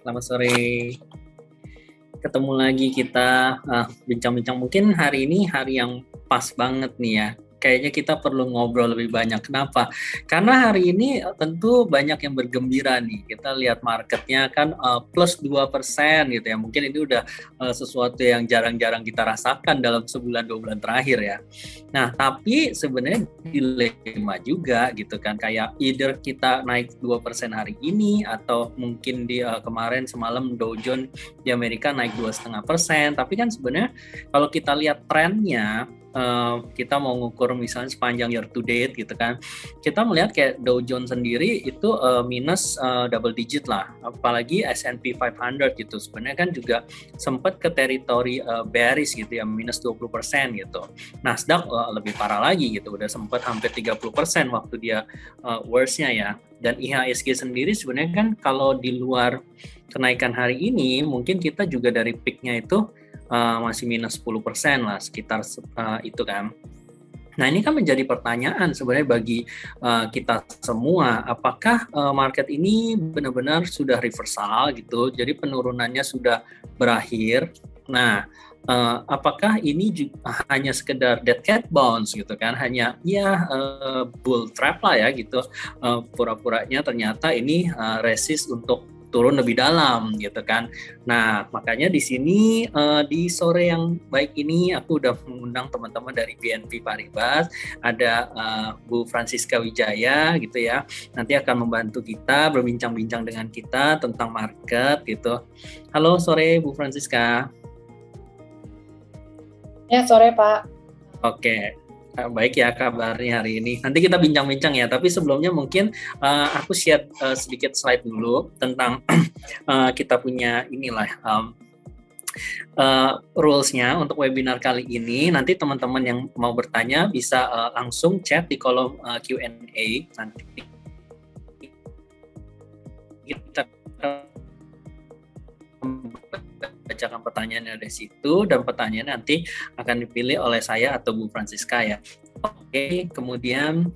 selamat sore. Ketemu lagi kita bincang-bincang. Mungkin hari ini hari yang pas banget nih ya. Kayaknya kita perlu ngobrol lebih banyak. Kenapa? Karena hari ini tentu banyak yang bergembira nih. Kita lihat marketnya kan plus 2% gitu ya. Mungkin ini udah sesuatu yang jarang-jarang kita rasakan dalam sebulan 2 bulan terakhir ya. Nah, tapi sebenarnya dilema juga gitu kan. Kayak either kita naik 2% hari ini atau mungkin di kemarin semalam Dow Jones di Amerika naik 2,5%. Tapi kan sebenarnya kalau kita lihat trennya, kita mau ngukur misalnya sepanjang year to date gitu kan, kita melihat kayak Dow Jones sendiri itu minus double digit lah, apalagi S&P 500 gitu sebenarnya kan juga sempat ke teritori bearish gitu ya, minus 20% gitu. Nasdaq lebih parah lagi gitu, udah sempat hampir 30% waktu dia worst-nya ya. Dan IHSG sendiri sebenarnya kan kalau di luar kenaikan hari ini mungkin kita juga dari peak-nya itu masih minus 10% lah, sekitar itu kan. Nah, ini kan menjadi pertanyaan sebenarnya bagi kita semua, apakah market ini benar-benar sudah reversal gitu, jadi penurunannya sudah berakhir. Nah, apakah ini juga hanya sekedar dead cat bounce gitu kan, hanya ya bull trap lah ya gitu, pura-puranya ternyata ini resist untuk turun lebih dalam gitu kan. Nah, makanya di sini di sore yang baik ini aku udah mengundang teman-teman dari BNP Paribas, ada Bu Francisca Wijaya gitu ya. Nanti akan membantu kita berbincang-bincang dengan kita tentang market gitu. Halo sore Bu Francisca. Ya, sore Pak. Oke. Baik ya kabarnya hari ini. Nanti kita bincang-bincang ya. Tapi sebelumnya mungkin aku share sedikit slide dulu tentang kita punya inilah rules-nya untuk webinar kali ini. Nanti teman-teman yang mau bertanya bisa langsung chat di kolom Q&A. Nanti kita bacakan pertanyaannya dari situ, dan pertanyaannya nanti akan dipilih oleh saya atau Bu Francisca ya. Oke, kemudian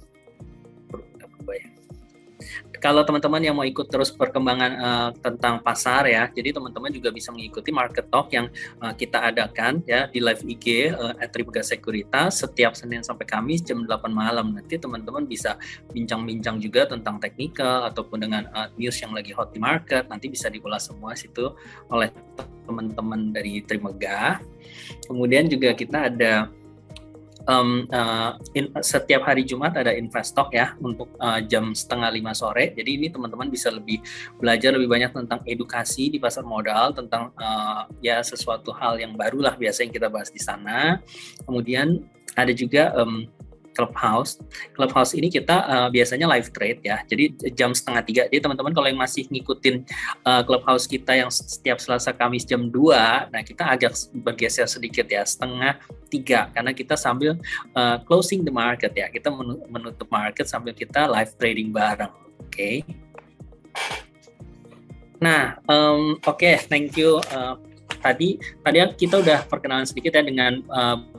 kalau teman-teman yang mau ikut terus perkembangan tentang pasar ya, jadi teman-teman juga bisa mengikuti Market Talk yang kita adakan ya di live IG @Tribega Sekuritas setiap Senin sampai Kamis jam 8 malam. Nanti teman-teman bisa bincang-bincang juga tentang teknikal ataupun dengan news yang lagi hot di market. Nanti bisa diulas semua situ oleh teman-teman dari Trimega. Kemudian juga kita ada setiap hari Jumat ada Investalk ya untuk jam 4:30 sore. Jadi ini teman-teman bisa belajar lebih banyak tentang edukasi di pasar modal, tentang ya sesuatu hal yang baru lah biasa yang kita bahas di sana. Kemudian ada juga Clubhouse ini kita biasanya live trade ya, jadi jam 2:30. Jadi teman-teman kalau yang masih ngikutin Clubhouse kita yang setiap Selasa Kamis jam 2, nah kita agak bergeser sedikit ya, 2:30, karena kita sambil closing the market ya, kita menutup market sambil kita live trading bareng. Oke. Nah, oke, thank you. Tadi kita udah perkenalan sedikit ya dengan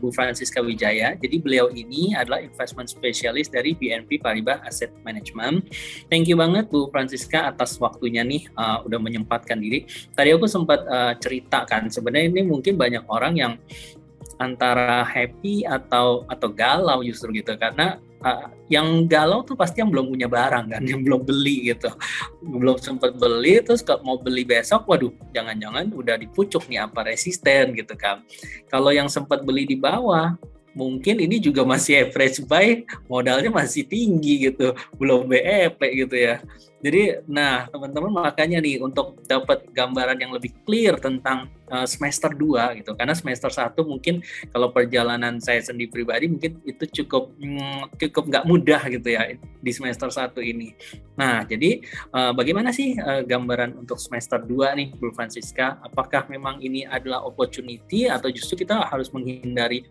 Bu Francisca Wijaya. Jadi beliau ini adalah investment specialist dari BNP Paribas Asset Management. Thank you banget Bu Francisca atas waktunya nih, udah menyempatkan diri. Tadi aku sempat ceritakan sebenarnya ini mungkin banyak orang yang antara happy atau galau justru gitu, karena yang galau tuh pasti yang belum punya barang kan, yang belum beli gitu, belum sempat beli, terus mau beli besok, waduh jangan-jangan udah dipucuk nih apa resisten gitu kan. Kalau yang sempat beli di bawah mungkin ini juga masih average buy, modalnya masih tinggi gitu, belum BEP gitu ya. Jadi, nah teman-teman makanya nih untuk dapat gambaran yang lebih clear tentang semester 2 gitu, karena semester 1 mungkin kalau perjalanan saya sendiri pribadi mungkin itu cukup nggak mudah gitu ya di semester 1 ini. Nah, jadi bagaimana sih gambaran untuk semester 2 nih Bu Francisca? Apakah memang ini adalah opportunity atau justru kita harus menghindari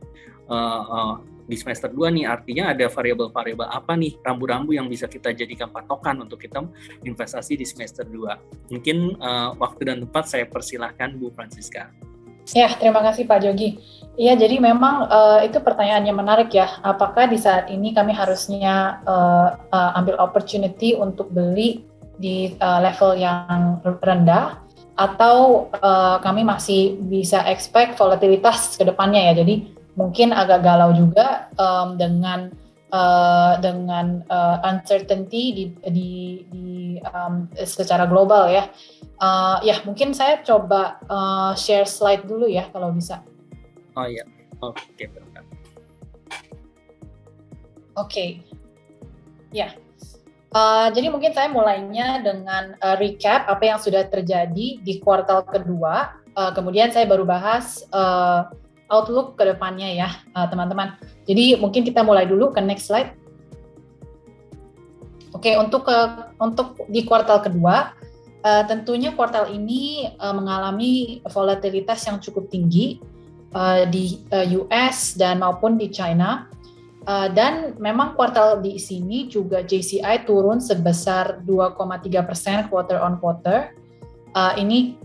di semester 2 nih, artinya ada variabel-variabel apa nih, rambu-rambu yang bisa kita jadikan patokan untuk kita investasi di semester 2. Mungkin waktu dan tempat saya persilahkan Bu Francisca. Ya, terima kasih Pak Jogi. Iya, jadi memang itu pertanyaannya menarik ya. Apakah di saat ini kami harusnya ambil opportunity untuk beli di level yang rendah atau kami masih bisa expect volatilitas ke depannya ya. Jadi mungkin agak galau juga dengan uncertainty secara global ya. Ya mungkin saya coba share slide dulu ya kalau bisa. Oh iya, oke benar. Oke, ya. Jadi mungkin saya mulainya dengan recap apa yang sudah terjadi di kuartal kedua. Kemudian saya baru bahas outlook ke depannya ya, teman-teman. Jadi mungkin kita mulai dulu ke next slide. Oke, untuk di kuartal kedua, tentunya kuartal ini mengalami volatilitas yang cukup tinggi di US dan maupun di China. Dan memang kuartal di sini juga JCI turun sebesar 2,3% quarter on quarter. Ini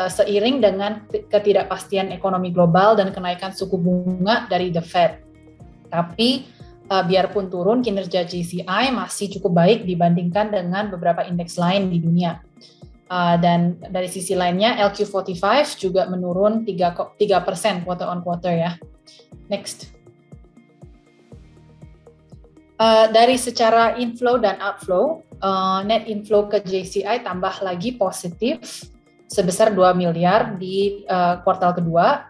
seiring dengan ketidakpastian ekonomi global dan kenaikan suku bunga dari The Fed. Tapi biarpun turun, kinerja JCI masih cukup baik dibandingkan dengan beberapa indeks lain di dunia. Dan dari sisi lainnya LQ45 juga menurun 3% quarter on quarter ya. Next. Dari secara inflow dan outflow, net inflow ke JCI tambah lagi positif sebesar 2 miliar di kuartal kedua,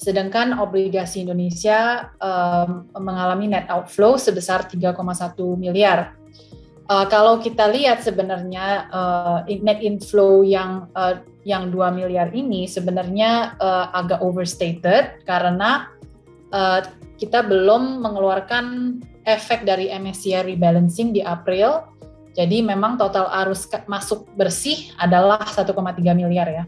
sedangkan obligasi Indonesia mengalami net outflow sebesar 3,1 miliar. Kalau kita lihat sebenarnya net inflow yang 2 miliar ini sebenarnya agak overstated karena kita belum mengeluarkan efek dari MSCI rebalancing di April. Jadi memang total arus masuk bersih adalah 1,3 miliar ya.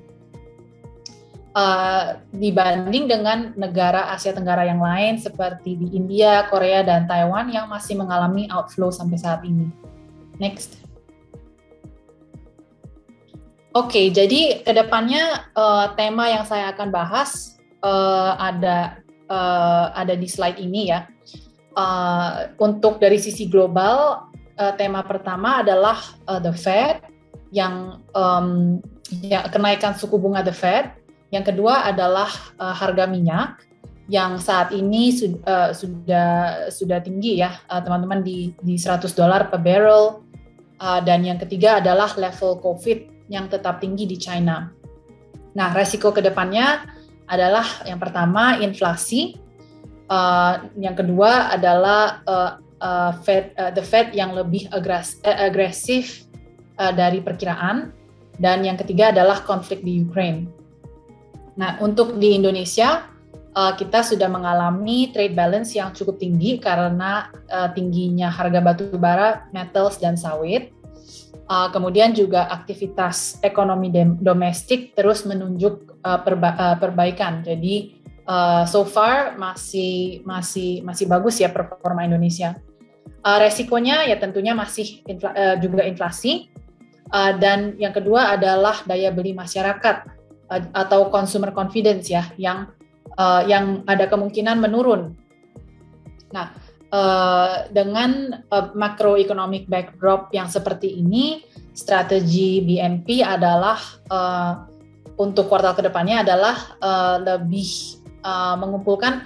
Dibanding dengan negara Asia Tenggara yang lain seperti di India, Korea, dan Taiwan yang masih mengalami outflow sampai saat ini. Next. Oke, jadi kedepannya tema yang saya akan bahas ada di slide ini ya. Untuk dari sisi global, tema pertama adalah The Fed, yang kenaikan suku bunga The Fed. Yang kedua adalah harga minyak yang saat ini sudah tinggi ya, teman-teman, di $100 per barrel. Dan yang ketiga adalah level COVID yang tetap tinggi di China. Nah, resiko kedepannya adalah yang pertama inflasi. Yang kedua adalah the Fed yang lebih agresif dari perkiraan, dan yang ketiga adalah konflik di Ukraine. Nah, untuk di Indonesia kita sudah mengalami trade balance yang cukup tinggi karena tingginya harga batu bara, metals, dan sawit. Kemudian juga aktivitas ekonomi domestik terus menunjuk perbaikan. Jadi so far masih bagus ya performa Indonesia. Resikonya ya tentunya masih juga inflasi, dan yang kedua adalah daya beli masyarakat atau consumer confidence ya yang ada kemungkinan menurun. Nah, dengan macroeconomic backdrop yang seperti ini, strategi BNP adalah untuk kuartal kedepannya adalah lebih mengumpulkan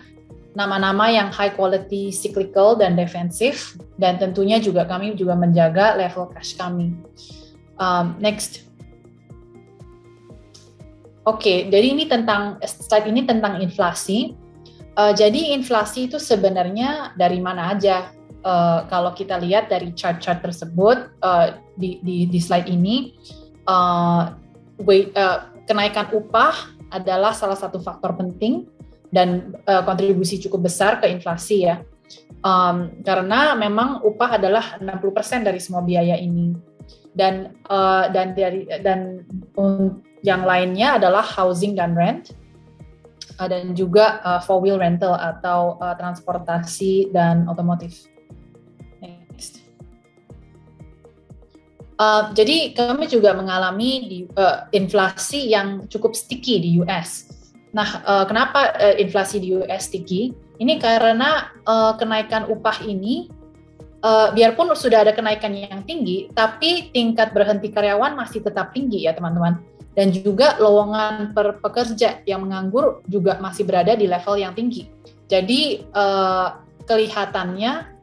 nama-nama yang high quality, cyclical, dan defensif, dan tentunya juga kami juga menjaga level cash kami. Next. Oke, jadi ini slide ini tentang inflasi. Jadi inflasi itu sebenarnya dari mana aja? Kalau kita lihat dari chart-chart tersebut di slide ini, kenaikan upah adalah salah satu faktor penting dan kontribusi cukup besar ke inflasi ya. Karena memang upah adalah 60% dari semua biaya ini. Dan yang lainnya adalah housing dan rent, dan juga four-wheel rental atau transportasi dan otomotif. Next. Jadi kami juga mengalami inflasi yang cukup sticky di US. Nah, kenapa inflasi di US sticky? Ini karena kenaikan upah ini, biarpun sudah ada kenaikan yang tinggi, tapi tingkat berhenti karyawan masih tetap tinggi ya teman-teman. dan juga lowongan per pekerja yang menganggur juga masih berada di level yang tinggi. Jadi kelihatannya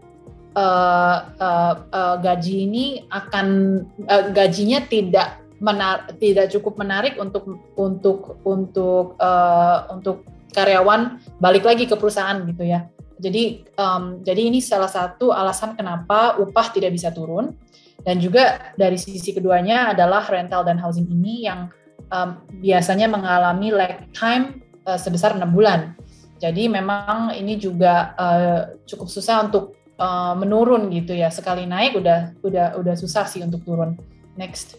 gajinya tidak cukup menarik untuk karyawan balik lagi ke perusahaan gitu ya. Jadi ini salah satu alasan kenapa upah tidak bisa turun. Dan juga dari sisi keduanya adalah rental dan housing ini yang biasanya mengalami lag time sebesar 6 bulan. Jadi memang ini juga cukup susah untuk menurun gitu ya. Sekali naik udah susah sih untuk turun. Next.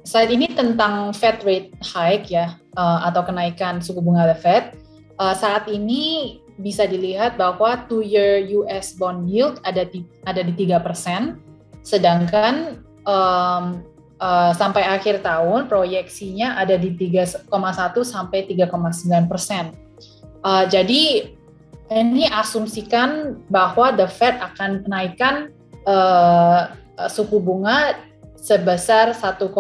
Slide ini tentang Fed rate hike ya, atau kenaikan suku bunga The Fed. Saat ini bisa dilihat bahwa 2-year US bond yield ada di 3%, sedangkan sampai akhir tahun proyeksinya ada di 3,1 sampai 3,9%. Jadi ini asumsikan bahwa The Fed akan menaikkan suku bunga sebesar 1,5%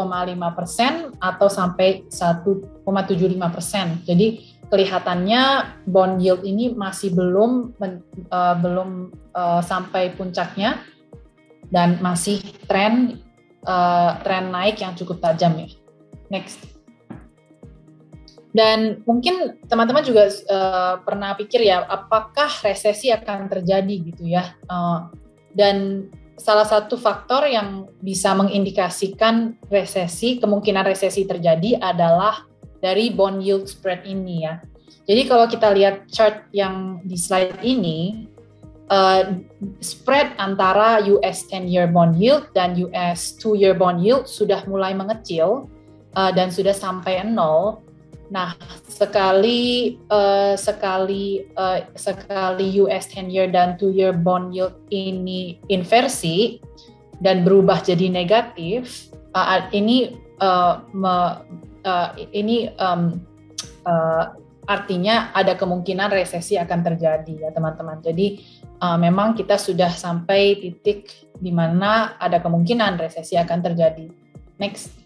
atau sampai 1,75%. Jadi kelihatannya bond yield ini masih belum sampai puncaknya dan masih tren naik yang cukup tajam ya. Next. Dan mungkin teman-teman juga pernah pikir ya, apakah resesi akan terjadi gitu ya? Dan salah satu faktor yang bisa mengindikasikan kemungkinan resesi terjadi adalah dari bond yield spread ini ya. Jadi kalau kita lihat chart yang di slide ini, spread antara US 10-year bond yield dan US 2-year bond yield sudah mulai mengecil dan sudah sampai 0. Nah, sekali US 10-year dan 2-year bond yield ini inversi dan berubah jadi negatif, artinya ada kemungkinan resesi akan terjadi ya teman-teman. Jadi memang kita sudah sampai titik di mana ada kemungkinan resesi akan terjadi. Next.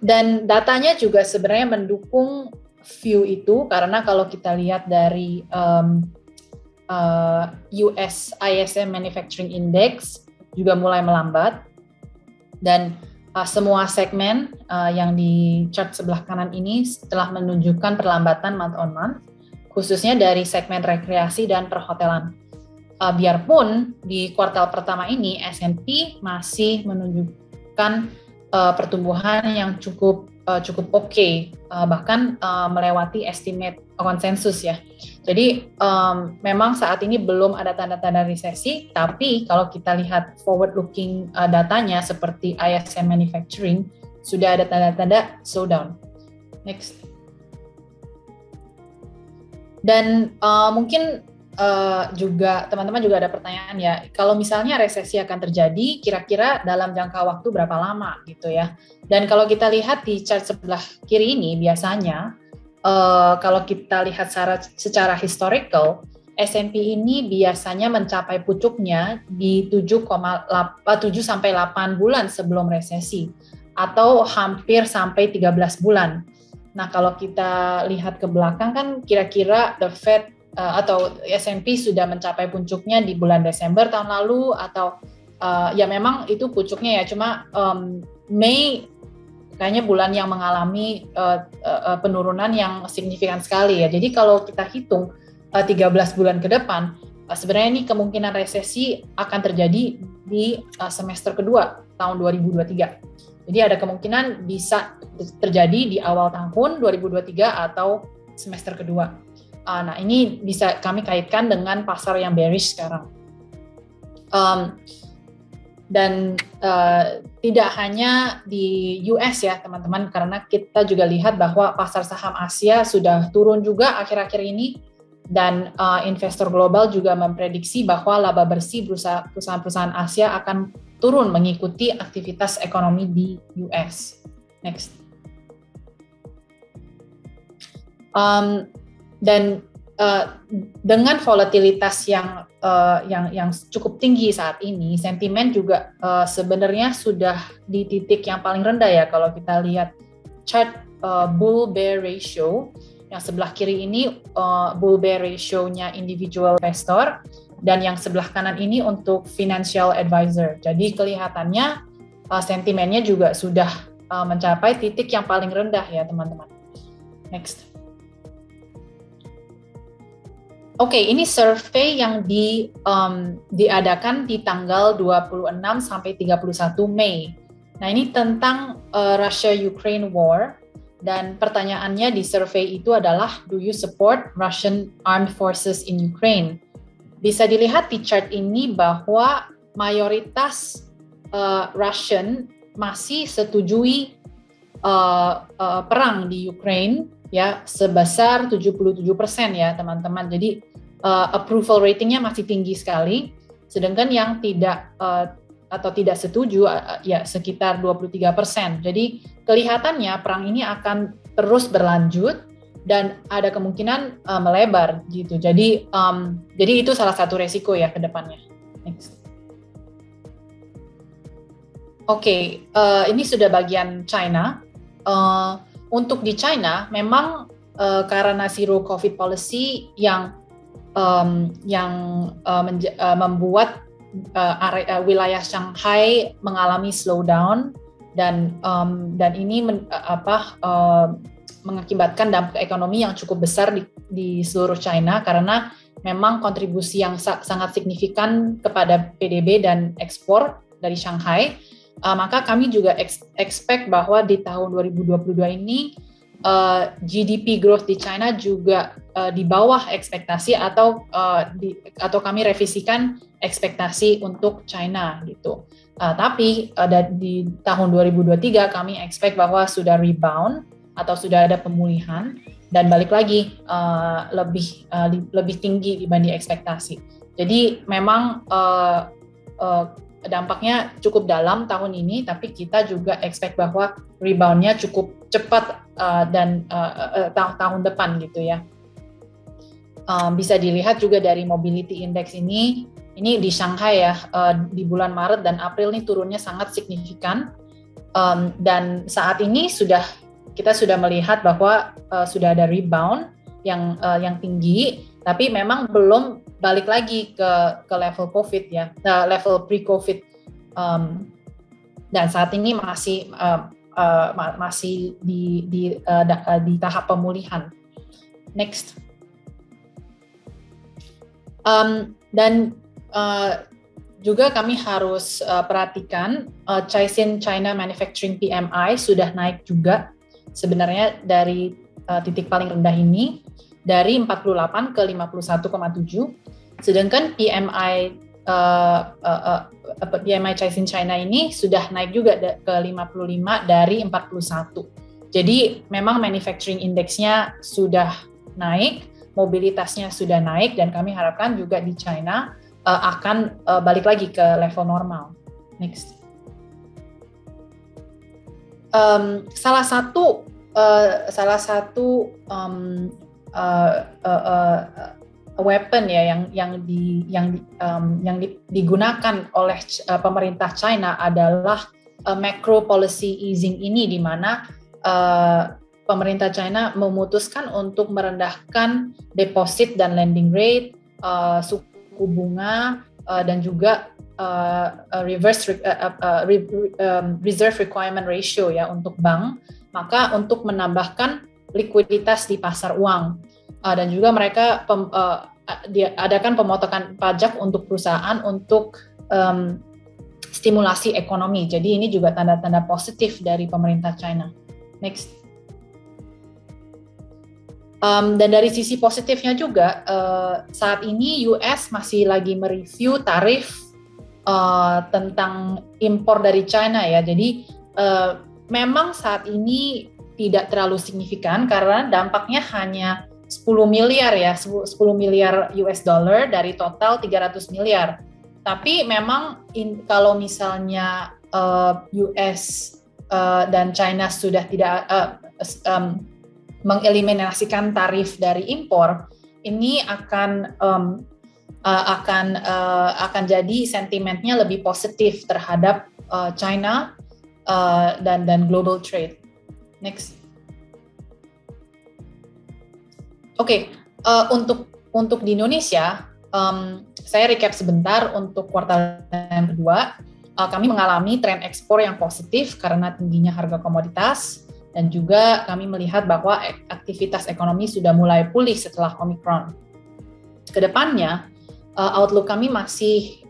Dan datanya juga sebenarnya mendukung view itu, karena kalau kita lihat dari US ISM Manufacturing Index juga mulai melambat, dan semua segmen yang di chart sebelah kanan ini telah menunjukkan perlambatan month on month, khususnya dari segmen rekreasi dan perhotelan. Biarpun di kuartal pertama ini S&P masih menunjukkan pertumbuhan yang cukup oke, bahkan melewati estimate konsensus ya. Jadi memang saat ini belum ada tanda-tanda resesi, tapi kalau kita lihat forward looking datanya seperti ISM Manufacturing sudah ada tanda-tanda slowdown. Next. Dan mungkin juga teman-teman juga ada pertanyaan ya, kalau misalnya resesi akan terjadi, kira-kira dalam jangka waktu berapa lama gitu ya. Dan kalau kita lihat di chart sebelah kiri ini, biasanya kalau kita lihat secara historical, S&P ini biasanya mencapai pucuknya di 7 sampai 8 bulan sebelum resesi, atau hampir sampai 13 bulan. Nah, kalau kita lihat ke belakang kan kira-kira The Fed atau S&P sudah mencapai puncuknya di bulan Desember tahun lalu, atau ya memang itu pucuknya ya, cuma Mei kayaknya bulan yang mengalami penurunan yang signifikan sekali ya. Jadi kalau kita hitung 13 bulan ke depan, sebenarnya ini kemungkinan resesi akan terjadi di semester kedua tahun 2023. Jadi ada kemungkinan bisa terjadi di awal tahun 2023 atau semester kedua. Nah, ini bisa kami kaitkan dengan pasar yang bearish sekarang. Dan tidak hanya di US ya teman-teman, karena kita juga lihat bahwa pasar saham Asia sudah turun juga akhir-akhir ini, dan investor global juga memprediksi bahwa laba bersih perusahaan-perusahaan Asia akan turun mengikuti aktivitas ekonomi di US. Next. Dan dengan volatilitas yang cukup tinggi saat ini, sentimen juga sebenarnya sudah di titik yang paling rendah ya kalau kita lihat chart bull bear ratio. Yang sebelah kiri ini bull bear ratio-nya individual investor, dan yang sebelah kanan ini untuk financial advisor. Jadi kelihatannya sentimennya juga sudah mencapai titik yang paling rendah ya teman-teman. Next. Oke, ini survei yang diadakan di tanggal 26 sampai 31 Mei. Nah, ini tentang Russia-Ukraine War. Dan pertanyaannya di survei itu adalah, do you support Russian armed forces in Ukraine? Bisa dilihat di chart ini bahwa mayoritas Russian masih setujui perang di Ukraine ya, sebesar 77% ya teman-teman. Jadi approval ratingnya masih tinggi sekali, sedangkan yang tidak atau tidak setuju ya sekitar 23%. Jadi kelihatannya perang ini akan terus berlanjut dan ada kemungkinan melebar gitu. Jadi itu salah satu resiko ya ke depannya. Next. Oke, ini sudah bagian China. Untuk di China memang karena zero COVID policy yang membuat wilayah Shanghai mengalami slowdown dan ini mengakibatkan dampak ekonomi yang cukup besar di seluruh China karena memang kontribusi yang sangat signifikan kepada PDB dan ekspor dari Shanghai. Maka kami juga expect bahwa di tahun 2022 ini GDP growth di China juga di bawah ekspektasi atau kami revisikan ekspektasi untuk China gitu. Tapi di tahun 2023 kami expect bahwa sudah rebound atau sudah ada pemulihan dan balik lagi lebih tinggi dibanding ekspektasi. Jadi memang dampaknya cukup dalam tahun ini, tapi kita juga expect bahwa reboundnya cukup cepat dan tahun depan gitu ya. Bisa dilihat juga dari mobility index ini di Shanghai ya, di bulan Maret dan April ini turunnya sangat signifikan, dan saat ini kita sudah melihat bahwa sudah ada rebound yang tinggi, tapi memang belum balik lagi ke level COVID ya, level pre-COVID, dan saat ini masih di tahap pemulihan. Next. Dan juga kami harus perhatikan Caixin China Manufacturing PMI sudah naik juga sebenarnya dari titik paling rendah ini dari 48 ke 51,7, sedangkan PMI Caixin China ini sudah naik juga ke 55 dari 41. Jadi memang manufacturing index-nya sudah naik, mobilitasnya sudah naik, dan kami harapkan juga di China akan balik lagi ke level normal. Next. Salah satu weapon ya yang digunakan oleh pemerintah China adalah macro policy easing ini, di mana pemerintah China memutuskan untuk merendahkan deposit dan lending rate, suku bunga, dan juga reserve requirement ratio ya untuk bank, maka untuk menambahkan likuiditas di pasar uang, dan juga mereka diadakan pemotongan pajak untuk perusahaan untuk stimulasi ekonomi. Jadi ini juga tanda-tanda positif dari pemerintah China. Next. Dan dari sisi positifnya juga, saat ini US masih lagi mereview tarif tentang impor dari China ya. Jadi memang saat ini tidak terlalu signifikan karena dampaknya hanya 10 miliar ya, 10 miliar US dollar dari total 300 miliar. Tapi memang kalau misalnya US dan China sudah tidak mengeliminasikan tarif dari impor, ini akan jadi sentimennya lebih positif terhadap China dan global trade. Next. Oke, untuk di Indonesia, saya recap sebentar untuk kuartal yang kedua. Kami mengalami tren ekspor yang positif karena tingginya harga komoditas, dan juga kami melihat bahwa aktivitas ekonomi sudah mulai pulih setelah Omicron. Kedepannya, outlook kami masih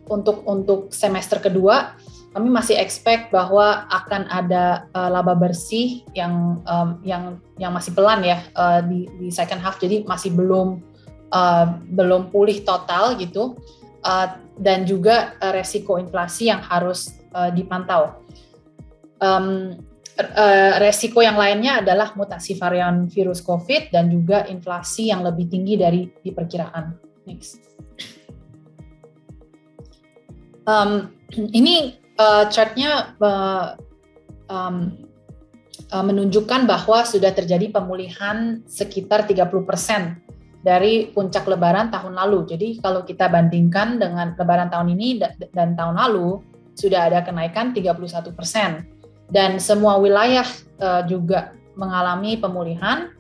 untuk semester kedua, kami masih expect bahwa akan ada laba bersih yang masih pelan ya di second half, jadi masih belum pulih total gitu, dan juga resiko inflasi yang harus dipantau. Resiko yang lainnya adalah mutasi varian virus COVID dan juga inflasi yang lebih tinggi dari diperkirakan. Next. Ini chartnya menunjukkan bahwa sudah terjadi pemulihan sekitar 30% dari puncak lebaran tahun lalu. Jadi kalau kita bandingkan dengan lebaran tahun ini dan tahun lalu, sudah ada kenaikan 31%. Dan semua wilayah juga mengalami pemulihan,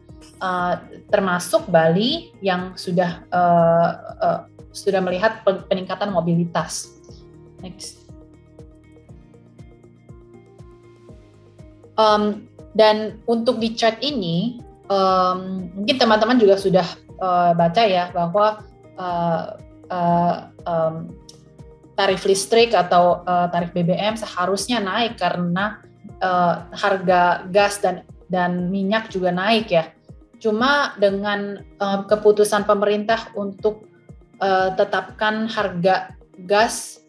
termasuk Bali yang sudah melihat peningkatan mobilitas. Next. Dan untuk di chart ini, mungkin teman-teman juga sudah baca ya bahwa tarif listrik atau tarif BBM seharusnya naik karena harga gas dan minyak juga naik ya. Cuma dengan keputusan pemerintah untuk tetapkan harga gas,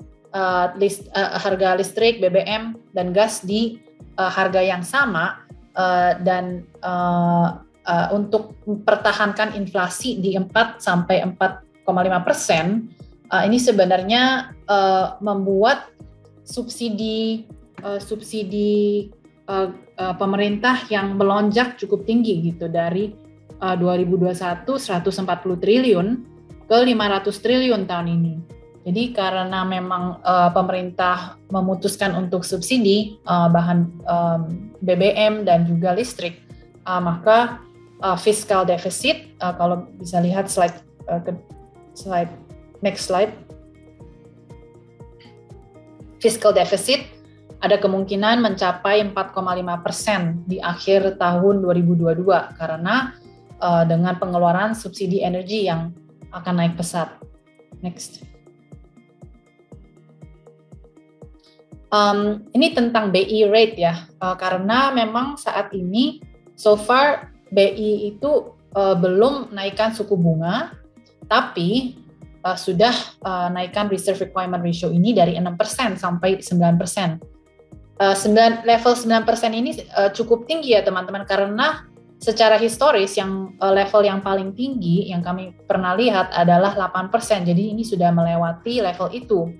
harga listrik, BBM dan gas di harga yang sama dan untuk mempertahankan inflasi di 4 sampai 4,5%, ini sebenarnya membuat subsidi pemerintah yang melonjak cukup tinggi gitu dari 2021 140 triliun ke 500 triliun tahun ini. Jadi karena memang pemerintah memutuskan untuk subsidi bahan BBM dan juga listrik, maka fiscal deficit, kalau bisa lihat next slide, fiscal deficit ada kemungkinan mencapai 4,5% di akhir tahun 2022 karena dengan pengeluaran subsidi energi yang akan naik pesat. Next. Ini tentang BI rate ya, karena memang saat ini so far BI itu belum naikkan suku bunga, tapi sudah naikkan reserve requirement ratio ini dari 6% sampai 9%. Level 9% ini cukup tinggi ya teman-teman, karena secara historis yang level yang paling tinggi yang kami pernah lihat adalah 8%, jadi ini sudah melewati level itu.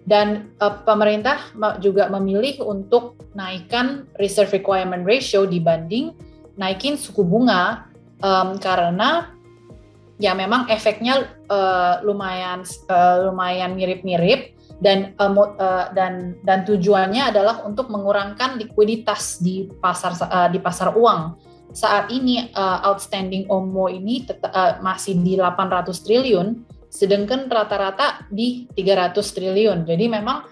Dan pemerintah juga memilih untuk naikkan reserve requirement ratio dibanding naikin suku bunga, karena ya memang efeknya lumayan mirip-mirip dan tujuannya adalah untuk mengurangkan likuiditas di pasar uang. Saat ini outstanding OMO ini masih di 800 triliun, sedangkan rata-rata di 300 triliun. Jadi memang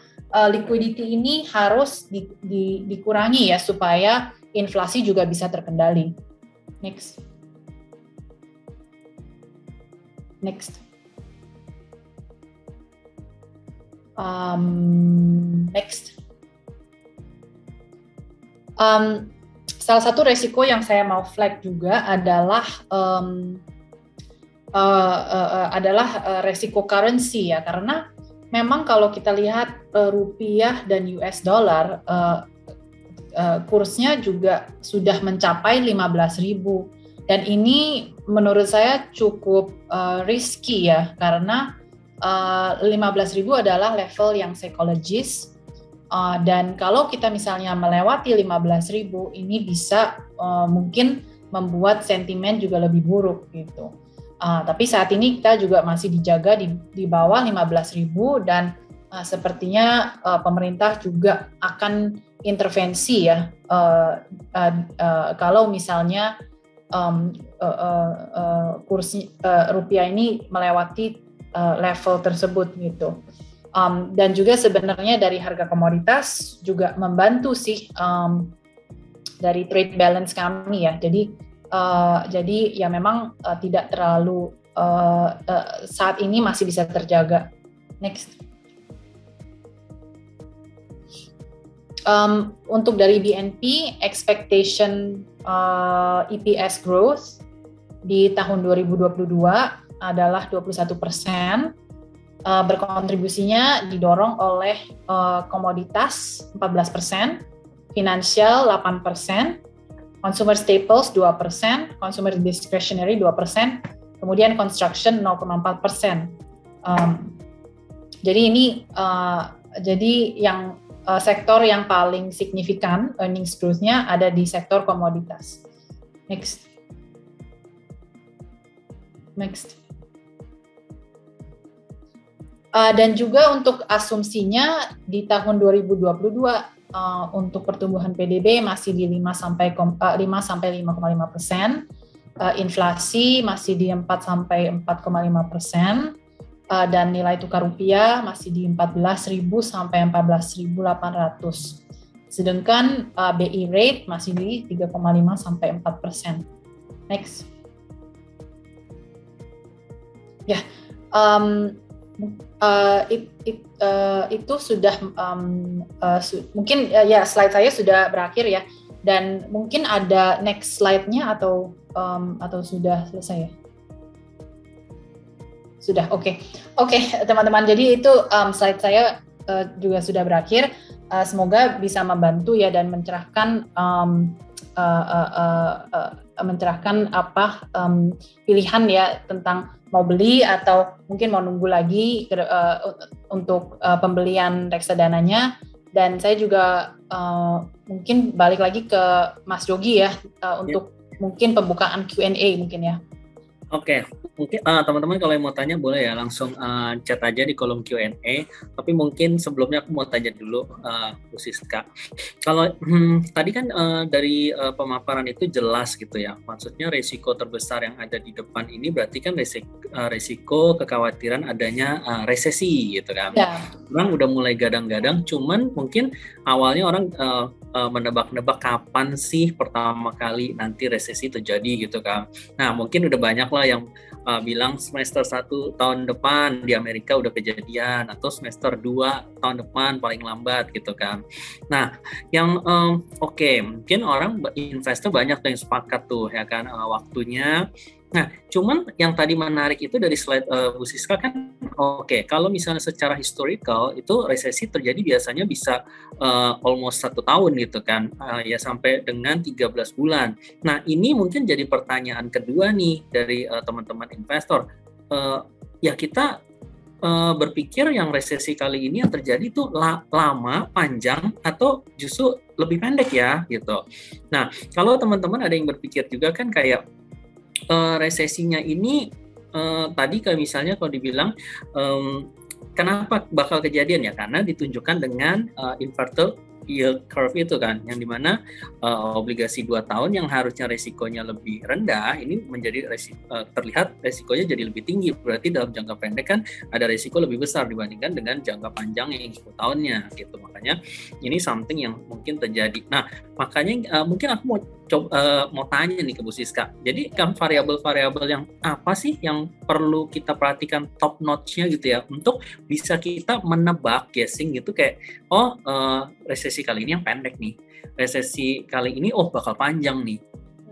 liquidity ini harus dikurangi ya supaya inflasi juga bisa terkendali. Next. Next. Next. Salah satu resiko yang saya mau flag juga adalah resiko currency ya, karena memang kalau kita lihat rupiah dan US dollar kursnya juga sudah mencapai 15.000 dan ini menurut saya cukup risky ya, karena 15.000 adalah level yang psikologis, dan kalau kita misalnya melewati 15.000 ini bisa mungkin membuat sentimen juga lebih buruk gitu. Tapi saat ini kita juga masih dijaga di bawah 15.000 dan sepertinya pemerintah juga akan intervensi ya kalau misalnya kursi rupiah ini melewati level tersebut gitu. Dan juga sebenarnya dari harga komoditas juga membantu sih dari trade balance kami ya. Jadi ya memang tidak terlalu saat ini masih bisa terjaga. Next. Untuk dari BNP, expectation EPS growth di tahun 2022 adalah 21%. Berkontribusinya didorong oleh komoditas 14%, finansial 8%, consumer staples 2%, consumer discretionary 2%, kemudian construction 0,4%. Jadi ini yang sektor yang paling signifikan earnings growth-nya ada di sektor komoditas. Next. Dan juga untuk asumsinya di tahun 2022 untuk pertumbuhan PDB masih di 5-5,5%, inflasi masih di 4-4,5%, dan nilai tukar rupiah masih di 14.000 sampai 14.800. Sedangkan BI rate masih di 3,5 sampai 4%. Next. Ya, itu sudah mungkin ya slide saya sudah berakhir ya, dan mungkin ada next slide-nya atau sudah selesai ya? Sudah, oke, teman-teman. Jadi itu slide saya juga sudah berakhir. Semoga bisa membantu ya dan mencerahkan pilihan ya tentang mau beli atau mungkin mau nunggu lagi untuk pembelian reksadananya. Dan saya juga mungkin balik lagi ke Mas Yogi ya untuk mungkin pembukaan Q&A mungkin ya. Oke, mungkin teman-teman kalau yang mau tanya boleh ya langsung chat aja di kolom Q&A. Tapi mungkin sebelumnya aku mau tanya dulu Bu Siska. Kalau tadi kan dari pemaparan itu jelas gitu ya. Maksudnya resiko terbesar yang ada di depan ini berarti kan resiko kekhawatiran adanya resesi gitu kan. Ya. Orang udah mulai gadang-gadang, cuman mungkin awalnya orang menebak-nebak kapan sih pertama kali nanti resesi terjadi gitu kan. Nah mungkin udah banyak lah yang bilang semester 1 tahun depan di Amerika udah kejadian, atau semester 2 tahun depan paling lambat gitu kan. Nah yang mungkin orang investor banyak yang sepakat tuh ya kan waktunya. Nah, cuman yang tadi menarik itu dari slide Bu Siska kan, kalau misalnya secara historical itu resesi terjadi biasanya bisa almost 1 tahun gitu kan, ya sampai dengan 13 bulan. Nah, ini mungkin jadi pertanyaan kedua nih dari teman-teman investor. Ya kita berpikir yang resesi kali ini yang terjadi itu lama, panjang, atau justru lebih pendek ya gitu. Nah, kalau teman-teman ada yang berpikir juga kan kayak resesinya ini tadi kayak misalnya kalau dibilang kenapa bakal kejadian ya, karena ditunjukkan dengan inverted yield curve itu kan, yang dimana obligasi 2 tahun yang harusnya resikonya lebih rendah ini menjadi terlihat resikonya jadi lebih tinggi. Berarti dalam jangka pendek kan ada resiko lebih besar dibandingkan dengan jangka panjang yang 10 tahunnya gitu. Makanya ini something yang mungkin terjadi. Nah makanya mungkin aku mau tanya nih ke Bu Siska. Jadi kan variabel-variabel yang apa sih yang perlu kita perhatikan top notch-nya gitu ya untuk bisa kita menebak guessing gitu kayak resesi kali ini yang pendek nih, resesi kali ini bakal panjang nih.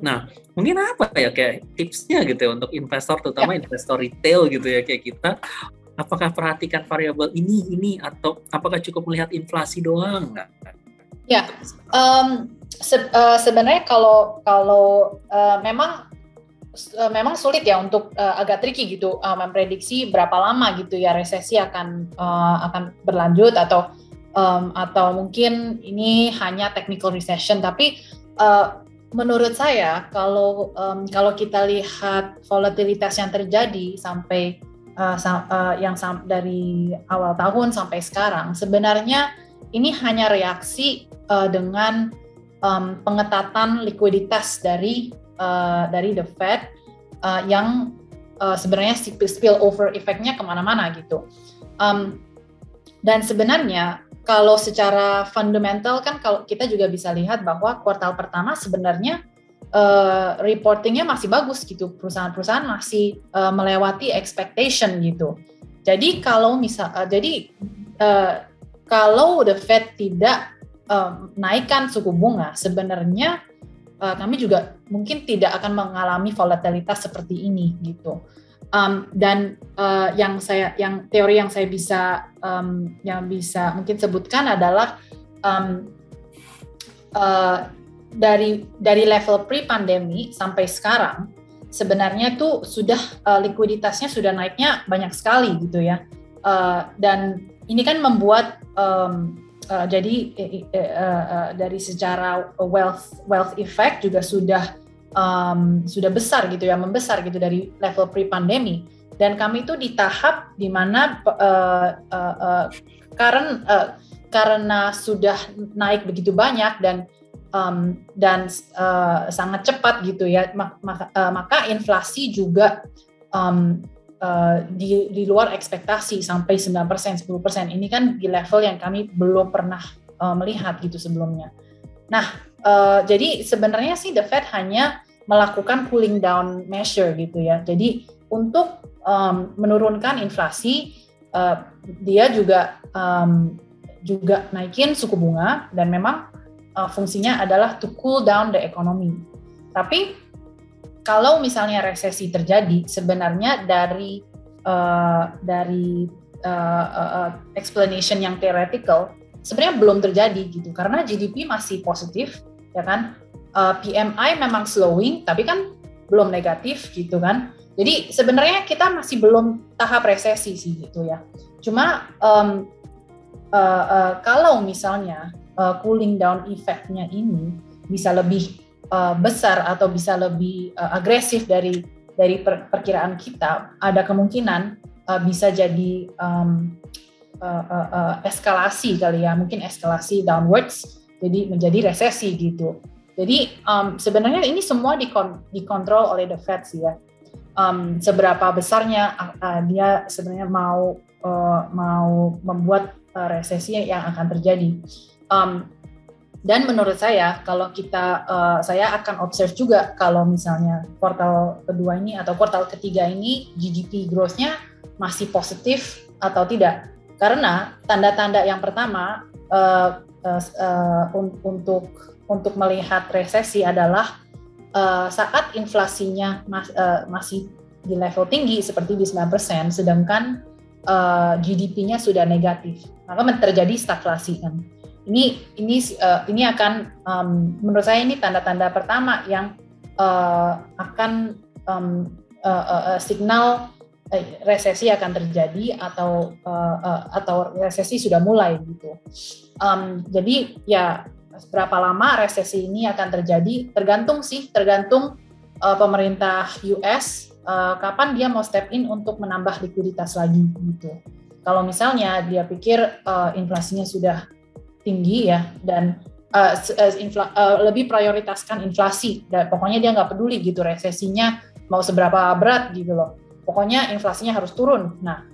Nah mungkin apa ya kayak tipsnya gitu ya untuk investor, terutama investor retail gitu ya kayak kita, apakah perhatikan variabel ini atau apakah cukup melihat inflasi doang nggak? Ya, sebenarnya kalau memang sulit ya untuk agak tricky gitu memprediksi berapa lama gitu ya resesi akan berlanjut atau mungkin ini hanya technical recession. Tapi Menurut saya, kalau kita lihat volatilitas yang terjadi sampai dari awal tahun sampai sekarang, sebenarnya ini hanya reaksi dengan pengetatan likuiditas dari the Fed yang sebenarnya spill over efeknya kemana-mana gitu. Dan sebenarnya kalau secara fundamental kan kalau kita juga bisa lihat bahwa kuartal pertama sebenarnya reportingnya masih bagus gitu, perusahaan-perusahaan masih melewati expectation gitu. Jadi kalau kalau the Fed tidak naikkan suku bunga, sebenarnya kami juga mungkin tidak akan mengalami volatilitas seperti ini gitu. Dan yang teori yang saya bisa mungkin sebutkan adalah dari level pre-pandemi sampai sekarang sebenarnya tuh sudah likuiditasnya sudah naiknya banyak sekali gitu ya, dan ini kan membuat dari secara wealth effect juga sudah besar gitu ya, membesar gitu dari level pre-pandemi. Dan kami itu di tahap di mana karena sudah naik begitu banyak dan sangat cepat gitu ya, maka inflasi juga di luar ekspektasi sampai 9%, 10%. Ini kan di level yang kami belum pernah melihat gitu sebelumnya. Nah, jadi sebenarnya sih the Fed hanya melakukan cooling down measure gitu ya. Jadi untuk menurunkan inflasi, dia juga naikin suku bunga, dan memang fungsinya adalah to cool down the economy. Tapi kalau misalnya resesi terjadi, sebenarnya dari explanation yang theoretical sebenarnya belum terjadi gitu, karena GDP masih positif ya kan, PMI memang slowing tapi kan belum negatif gitu kan. Jadi sebenarnya kita masih belum tahap resesi sih gitu ya. Cuma kalau misalnya cooling down effect-nya ini bisa lebih besar atau bisa lebih agresif dari perkiraan kita, ada kemungkinan bisa jadi eskalasi kali ya, mungkin eskalasi downwards, jadi menjadi resesi gitu. Jadi sebenarnya ini semua dikontrol oleh the Fed sih ya. Seberapa besarnya dia sebenarnya mau membuat resesi yang akan terjadi. Dan menurut saya, kalau saya akan observe juga kalau misalnya kuartal kedua ini atau kuartal ketiga ini GDP growth-nya masih positif atau tidak. Karena tanda-tanda yang pertama untuk melihat resesi adalah saat inflasinya masih di level tinggi seperti di 9%, sedangkan GDP-nya sudah negatif, maka terjadi stagflasi kan. Ini akan menurut saya ini tanda-tanda pertama yang akan signal resesi akan terjadi atau resesi sudah mulai gitu. Jadi ya berapa lama resesi ini akan terjadi tergantung pemerintah US kapan dia mau step in untuk menambah likuiditas lagi gitu. Kalau misalnya dia pikir inflasinya sudah tinggi ya, dan lebih prioritaskan inflasi, dan pokoknya dia nggak peduli gitu resesinya mau seberapa berat gitu loh, pokoknya inflasinya harus turun. Nah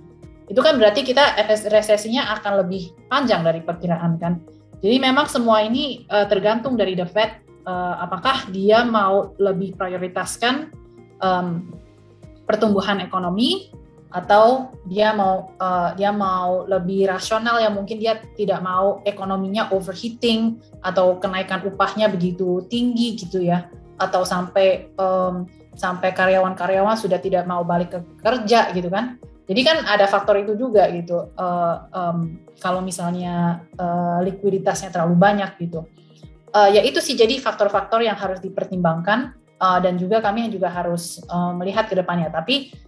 itu kan berarti kita resesinya akan lebih panjang dari perkiraan kan. Jadi memang semua ini tergantung dari the Fed, apakah dia mau lebih prioritaskan pertumbuhan ekonomi atau dia mau lebih rasional ya, mungkin dia tidak mau ekonominya overheating atau kenaikan upahnya begitu tinggi gitu ya, atau sampai karyawan-karyawan sudah tidak mau balik ke kerja gitu kan. Jadi kan ada faktor itu juga gitu, kalau misalnya likuiditasnya terlalu banyak gitu, ya itu sih jadi faktor-faktor yang harus dipertimbangkan, dan juga kami juga harus melihat ke depannya. Tapi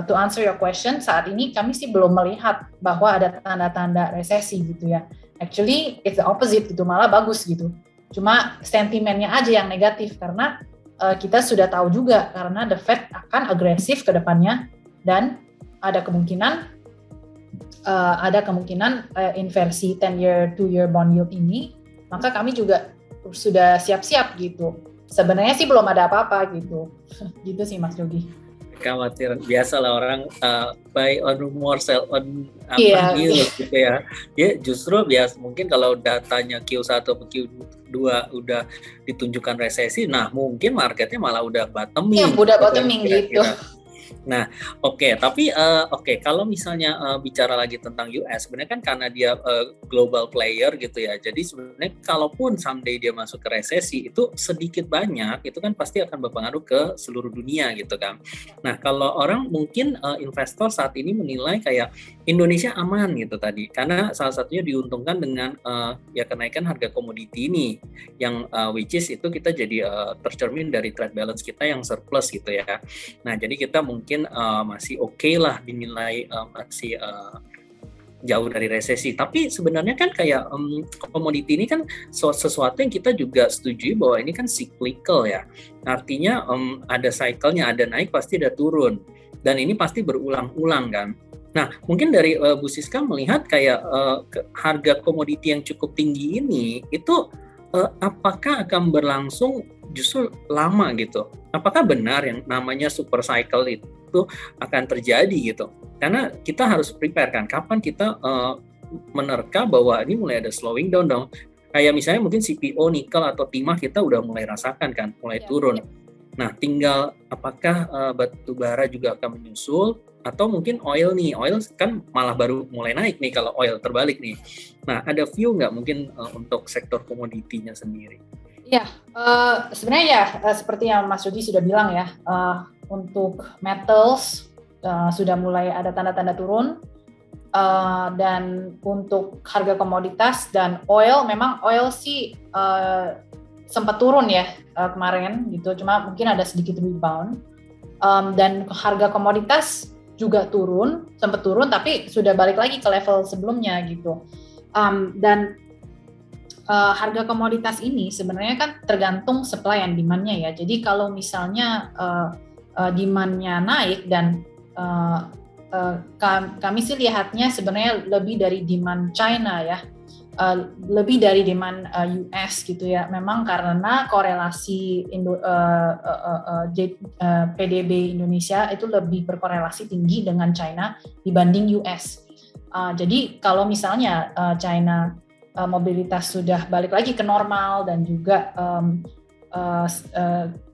to answer your question, saat ini kami sih belum melihat bahwa ada tanda-tanda resesi gitu ya. Actually it's the opposite gitu, malah bagus gitu. Cuma sentimennya aja yang negatif karena kita sudah tahu juga karena the Fed akan agresif ke depannya dan ada kemungkinan inversi 10-year, 2-year bond yield ini, maka kami juga sudah siap-siap gitu. Sebenarnya sih belum ada apa-apa gitu. Gitu sih Mas Yogi. Khawatir, biasalah orang buy on rumor, sell on Iya. news gitu ya. Ya justru mungkin kalau datanya Q1 atau Q2 udah ditunjukkan resesi, nah mungkin marketnya malah udah bottoming. Iya, udah bottoming gitu. Nah, tapi kalau misalnya bicara lagi tentang US, sebenarnya kan karena dia global player gitu ya. Jadi sebenarnya kalaupun someday dia masuk ke resesi, itu sedikit banyak itu kan pasti akan berpengaruh ke seluruh dunia gitu kan. Nah, kalau orang mungkin investor saat ini menilai kayak Indonesia aman gitu tadi, karena salah satunya diuntungkan dengan ya kenaikan harga komoditi ini, yang which is itu kita jadi tercermin dari trade balance kita yang surplus gitu ya. Nah, jadi kita mungkin masih oke lah dinilai masih jauh dari resesi. Tapi sebenarnya kan kayak komoditi ini kan sesuatu yang kita juga setujui bahwa ini kan cyclical ya. Artinya ada cycle-nya, ada naik pasti ada turun. Dan ini pasti berulang-ulang kan. Nah, mungkin dari Bu Siska melihat kayak harga komoditi yang cukup tinggi ini itu apakah akan berlangsung justru lama gitu? Apakah benar yang namanya super cycle itu akan terjadi gitu? Karena kita harus prepare kan, kapan kita menerka bahwa ini mulai ada slowing down dong. Kayak misalnya mungkin CPO, nikel atau timah kita udah mulai rasakan kan, mulai turun. Nah, tinggal apakah batu bara juga akan menyusul? Atau mungkin oil kan malah baru mulai naik nih kalau oil terbalik nih. Nah, ada view nggak mungkin untuk sektor komoditinya sendiri? Ya, sebenarnya ya seperti yang Mas Yogi sudah bilang ya, untuk metals sudah mulai ada tanda-tanda turun, dan untuk harga komoditas dan oil, memang oil sih sempat turun ya kemarin gitu, cuma mungkin ada sedikit rebound, dan harga komoditas juga sempat turun, tapi sudah balik lagi ke level sebelumnya gitu. Dan harga komoditas ini sebenarnya kan tergantung supply and demand-nya ya. Jadi kalau misalnya demand-nya naik dan kami sih lihatnya sebenarnya lebih dari demand China ya, lebih dari demand US gitu ya. Memang karena korelasi PDB Indonesia itu lebih berkorelasi tinggi dengan China dibanding US. Jadi kalau misalnya China mobilitas sudah balik lagi ke normal dan juga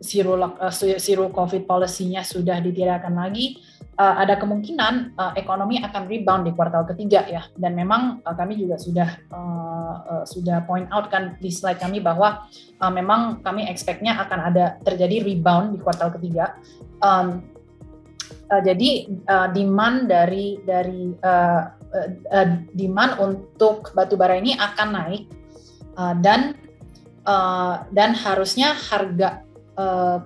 zero COVID policy-nya sudah ditidakkan lagi, ada kemungkinan ekonomi akan rebound di kuartal ketiga ya. Dan memang kami juga sudah point out kan di slide kami bahwa memang kami expect-nya akan ada terjadi rebound di kuartal ketiga. Jadi demand demand untuk batu bara ini akan naik, dan harusnya harga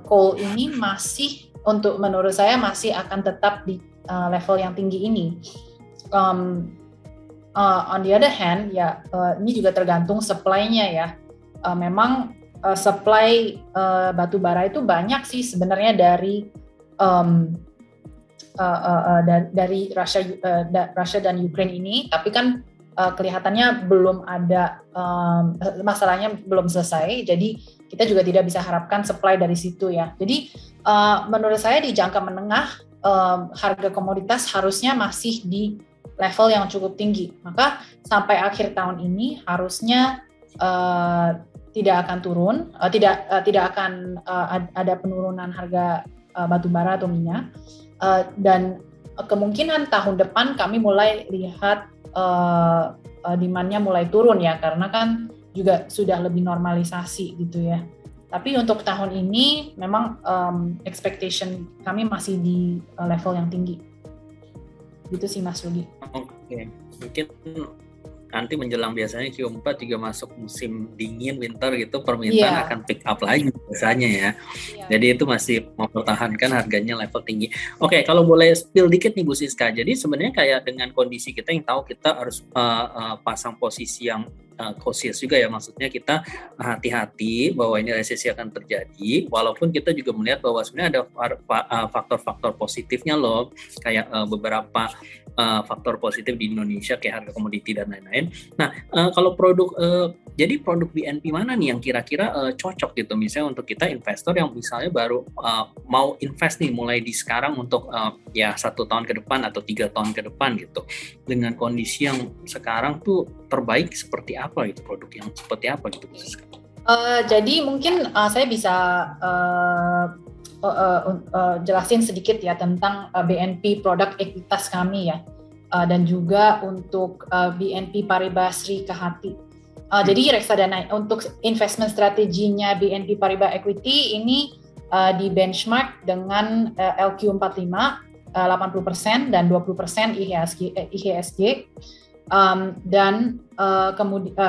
coal ini masih, untuk menurut saya masih akan tetap di level yang tinggi ini. On the other hand ya, ini juga tergantung supply-nya ya. Memang supply batu bara itu banyak sih sebenarnya dari Russia dan Ukraine ini, tapi kan kelihatannya belum ada, masalahnya belum selesai, jadi kita juga tidak bisa harapkan supply dari situ ya. Jadi menurut saya di jangka menengah harga komoditas harusnya masih di level yang cukup tinggi, maka sampai akhir tahun ini harusnya tidak akan turun, tidak akan ada penurunan harga batu bara atau minyak. Dan kemungkinan tahun depan kami mulai lihat demand-nya mulai turun ya, karena kan juga sudah lebih normalisasi gitu ya. Tapi untuk tahun ini memang expectation kami masih di level yang tinggi. Gitu sih Mas Rudi. Oke, mungkin nanti menjelang biasanya Q4 juga masuk musim dingin winter gitu, permintaan akan pick up lagi biasanya ya. Jadi itu masih mempertahankan harganya level tinggi. Oke, kalau boleh spill dikit nih Bu Siska. Jadi sebenarnya kayak dengan kondisi kita yang tahu kita harus pasang posisi yang cautious juga ya, maksudnya kita hati-hati bahwa ini resesi akan terjadi, walaupun kita juga melihat bahwa sebenarnya ada faktor-faktor positifnya loh, kayak beberapa faktor positif di Indonesia kayak harga komoditi dan lain-lain. Nah, kalau jadi produk BNP mana nih yang kira-kira cocok gitu, misalnya untuk kita investor yang misalnya baru mau invest nih mulai di sekarang untuk ya 1 tahun ke depan atau 3 tahun ke depan gitu, dengan kondisi yang sekarang tuh terbaik seperti apa gitu, produk yang seperti apa gitu. Jadi mungkin saya bisa jelasin sedikit ya tentang BNP produk ekuitas kami ya, dan juga untuk BNP Paribas Sri Kahati. Jadi reksadana untuk investment strateginya BNP Paribas Equity ini di benchmark dengan LQ45 80% dan 20% IHSG. Dan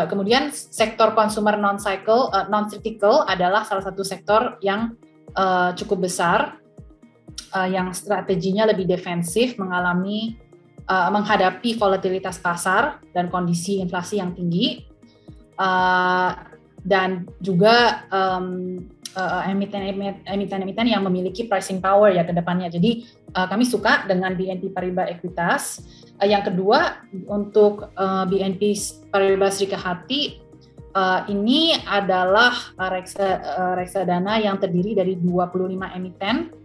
kemudian sektor consumer non-cyclical adalah salah satu sektor yang cukup besar, yang strateginya lebih defensif, menghadapi volatilitas pasar dan kondisi inflasi yang tinggi, dan juga emiten-emiten yang memiliki pricing power ya ke depannya. Jadi kami suka dengan BNP Paribas Equitas. Yang kedua, untuk BNP Paribas Sri Kahati, ini adalah reksadana yang terdiri dari 25 emiten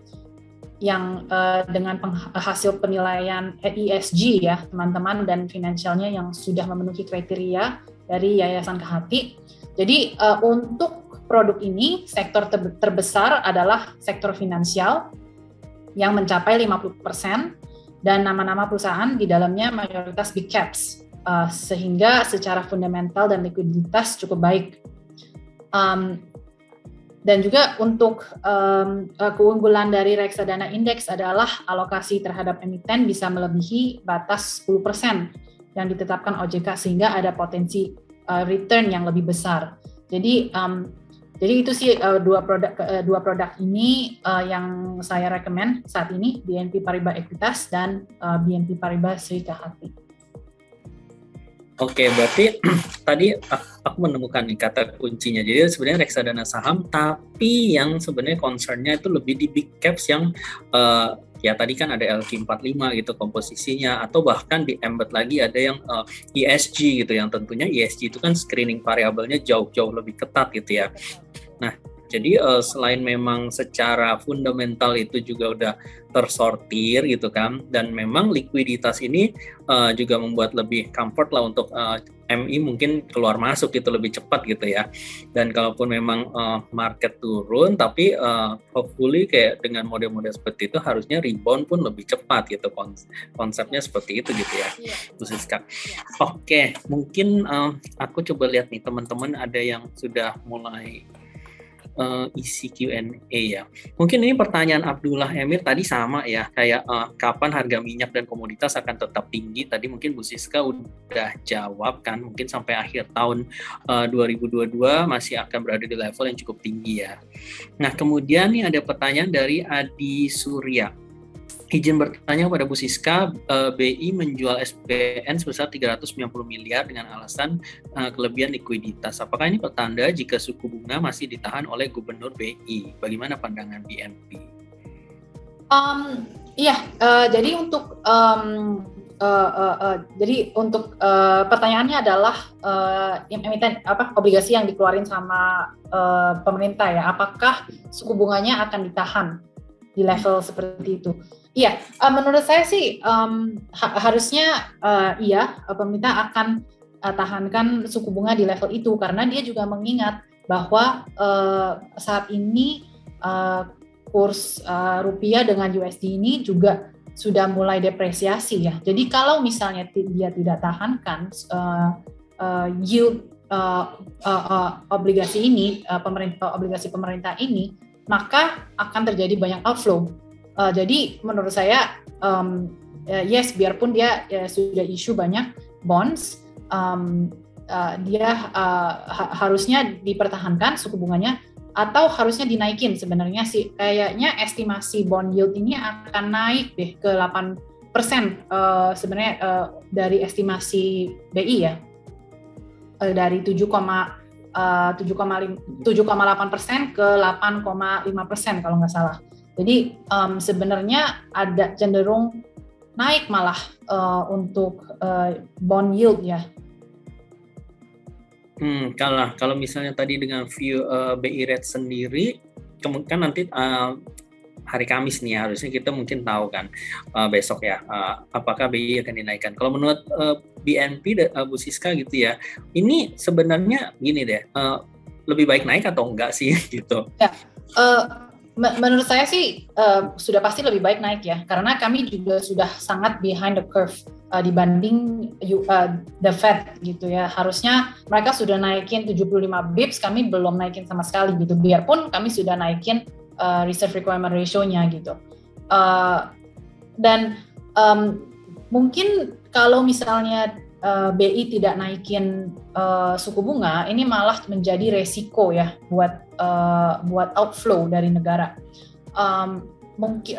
yang dengan hasil penilaian ESG ya teman-teman, dan finansialnya yang sudah memenuhi kriteria dari Yayasan Kahati. Jadi untuk produk ini sektor terbesar adalah sektor finansial yang mencapai 50%, dan nama-nama perusahaan di dalamnya mayoritas big caps, sehingga secara fundamental dan likuiditas cukup baik. Dan juga untuk keunggulan dari reksadana indeks adalah alokasi terhadap emiten bisa melebihi batas 10% yang ditetapkan OJK, sehingga ada potensi return yang lebih besar. Jadi itu sih dua produk ini yang saya rekomend saat ini, BNP Paribas Equitas dan BNP Paribas Sri Kahati. Oke, berarti tadi aku menemukan nih kata kuncinya. Jadi sebenarnya reksadana saham, tapi yang sebenarnya concernnya itu lebih di big caps yang ya tadi kan ada LQ45 gitu komposisinya, atau bahkan di embed lagi ada yang ESG gitu, yang tentunya ESG itu kan screening variabelnya jauh-jauh lebih ketat gitu ya. Nah, jadi selain memang secara fundamental itu juga udah tersortir gitu kan, dan memang likuiditas ini juga membuat lebih comfort lah untuk MI mungkin keluar masuk gitu lebih cepat gitu ya. Dan kalaupun memang market turun, tapi hopefully kayak dengan model-model seperti itu harusnya rebound pun lebih cepat gitu, konsepnya seperti itu gitu ya, Bu Siska. Oke, mungkin aku coba lihat nih teman-teman ada yang sudah mulai isi Q&A ya. Mungkin ini pertanyaan Abdullah Emir tadi sama ya, kayak kapan harga minyak dan komoditas akan tetap tinggi. Tadi mungkin Bu Siska udah jawab kan, mungkin sampai akhir tahun 2022 masih akan berada di level yang cukup tinggi ya. Nah, kemudian nih ada pertanyaan dari Adi Surya. Izin bertanya kepada Bu Siska, BI menjual SPN sebesar 390 miliar dengan alasan kelebihan likuiditas. Apakah ini pertanda jika suku bunga masih ditahan oleh Gubernur BI? Bagaimana pandangan BNP? Jadi untuk pertanyaannya adalah emiten obligasi yang dikeluarin sama pemerintah ya, apakah suku bunganya akan ditahan di level seperti itu? Iya, menurut saya sih harusnya iya, pemerintah akan tahankan suku bunga di level itu, karena dia juga mengingat bahwa saat ini kurs rupiah dengan USD ini juga sudah mulai depresiasi ya. Jadi kalau misalnya dia tidak tahankan yield obligasi ini, obligasi pemerintah ini, maka akan terjadi banyak outflow. Jadi menurut saya yes, biarpun dia sudah issue banyak bonds, dia harusnya dipertahankan suku bunganya atau harusnya dinaikin. Sebenarnya sih kayaknya estimasi bond yield ini akan naik deh ke 8% sebenarnya dari estimasi BI ya, dari 7,8% ke 8,5% kalau nggak salah. Jadi sebenarnya ada cenderung naik malah untuk bond yield ya. Kalau misalnya tadi dengan view BI rate sendiri, kemungkinan nanti hari Kamis nih harusnya kita mungkin tahu kan besok ya apakah BI akan dinaikkan. Kalau menurut BNP Bu Siska gitu ya, ini sebenarnya gini deh, lebih baik naik atau enggak sih gitu? Ya, menurut saya sih sudah pasti lebih baik naik ya, karena kami juga sudah sangat behind the curve dibanding the Fed gitu ya. Harusnya mereka sudah naikin 75 bips, kami belum naikin sama sekali gitu. Biarpun kami sudah naikin reserve requirement ratio-nya gitu. Dan mungkin kalau misalnya BI tidak naikin suku bunga, ini malah menjadi resiko ya buat outflow dari negara. Mungkin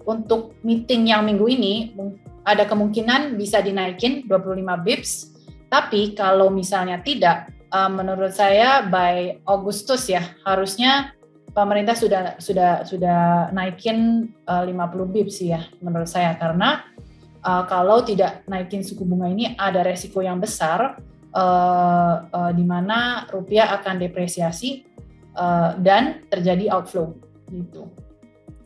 untuk meeting yang minggu ini ada kemungkinan bisa dinaikin 25 bips, tapi kalau misalnya tidak, menurut saya by Agustus ya harusnya pemerintah sudah naikin 50 bips ya menurut saya, karena kalau tidak naikin suku bunga ini ada resiko yang besar di mana rupiah akan depresiasi dan terjadi outflow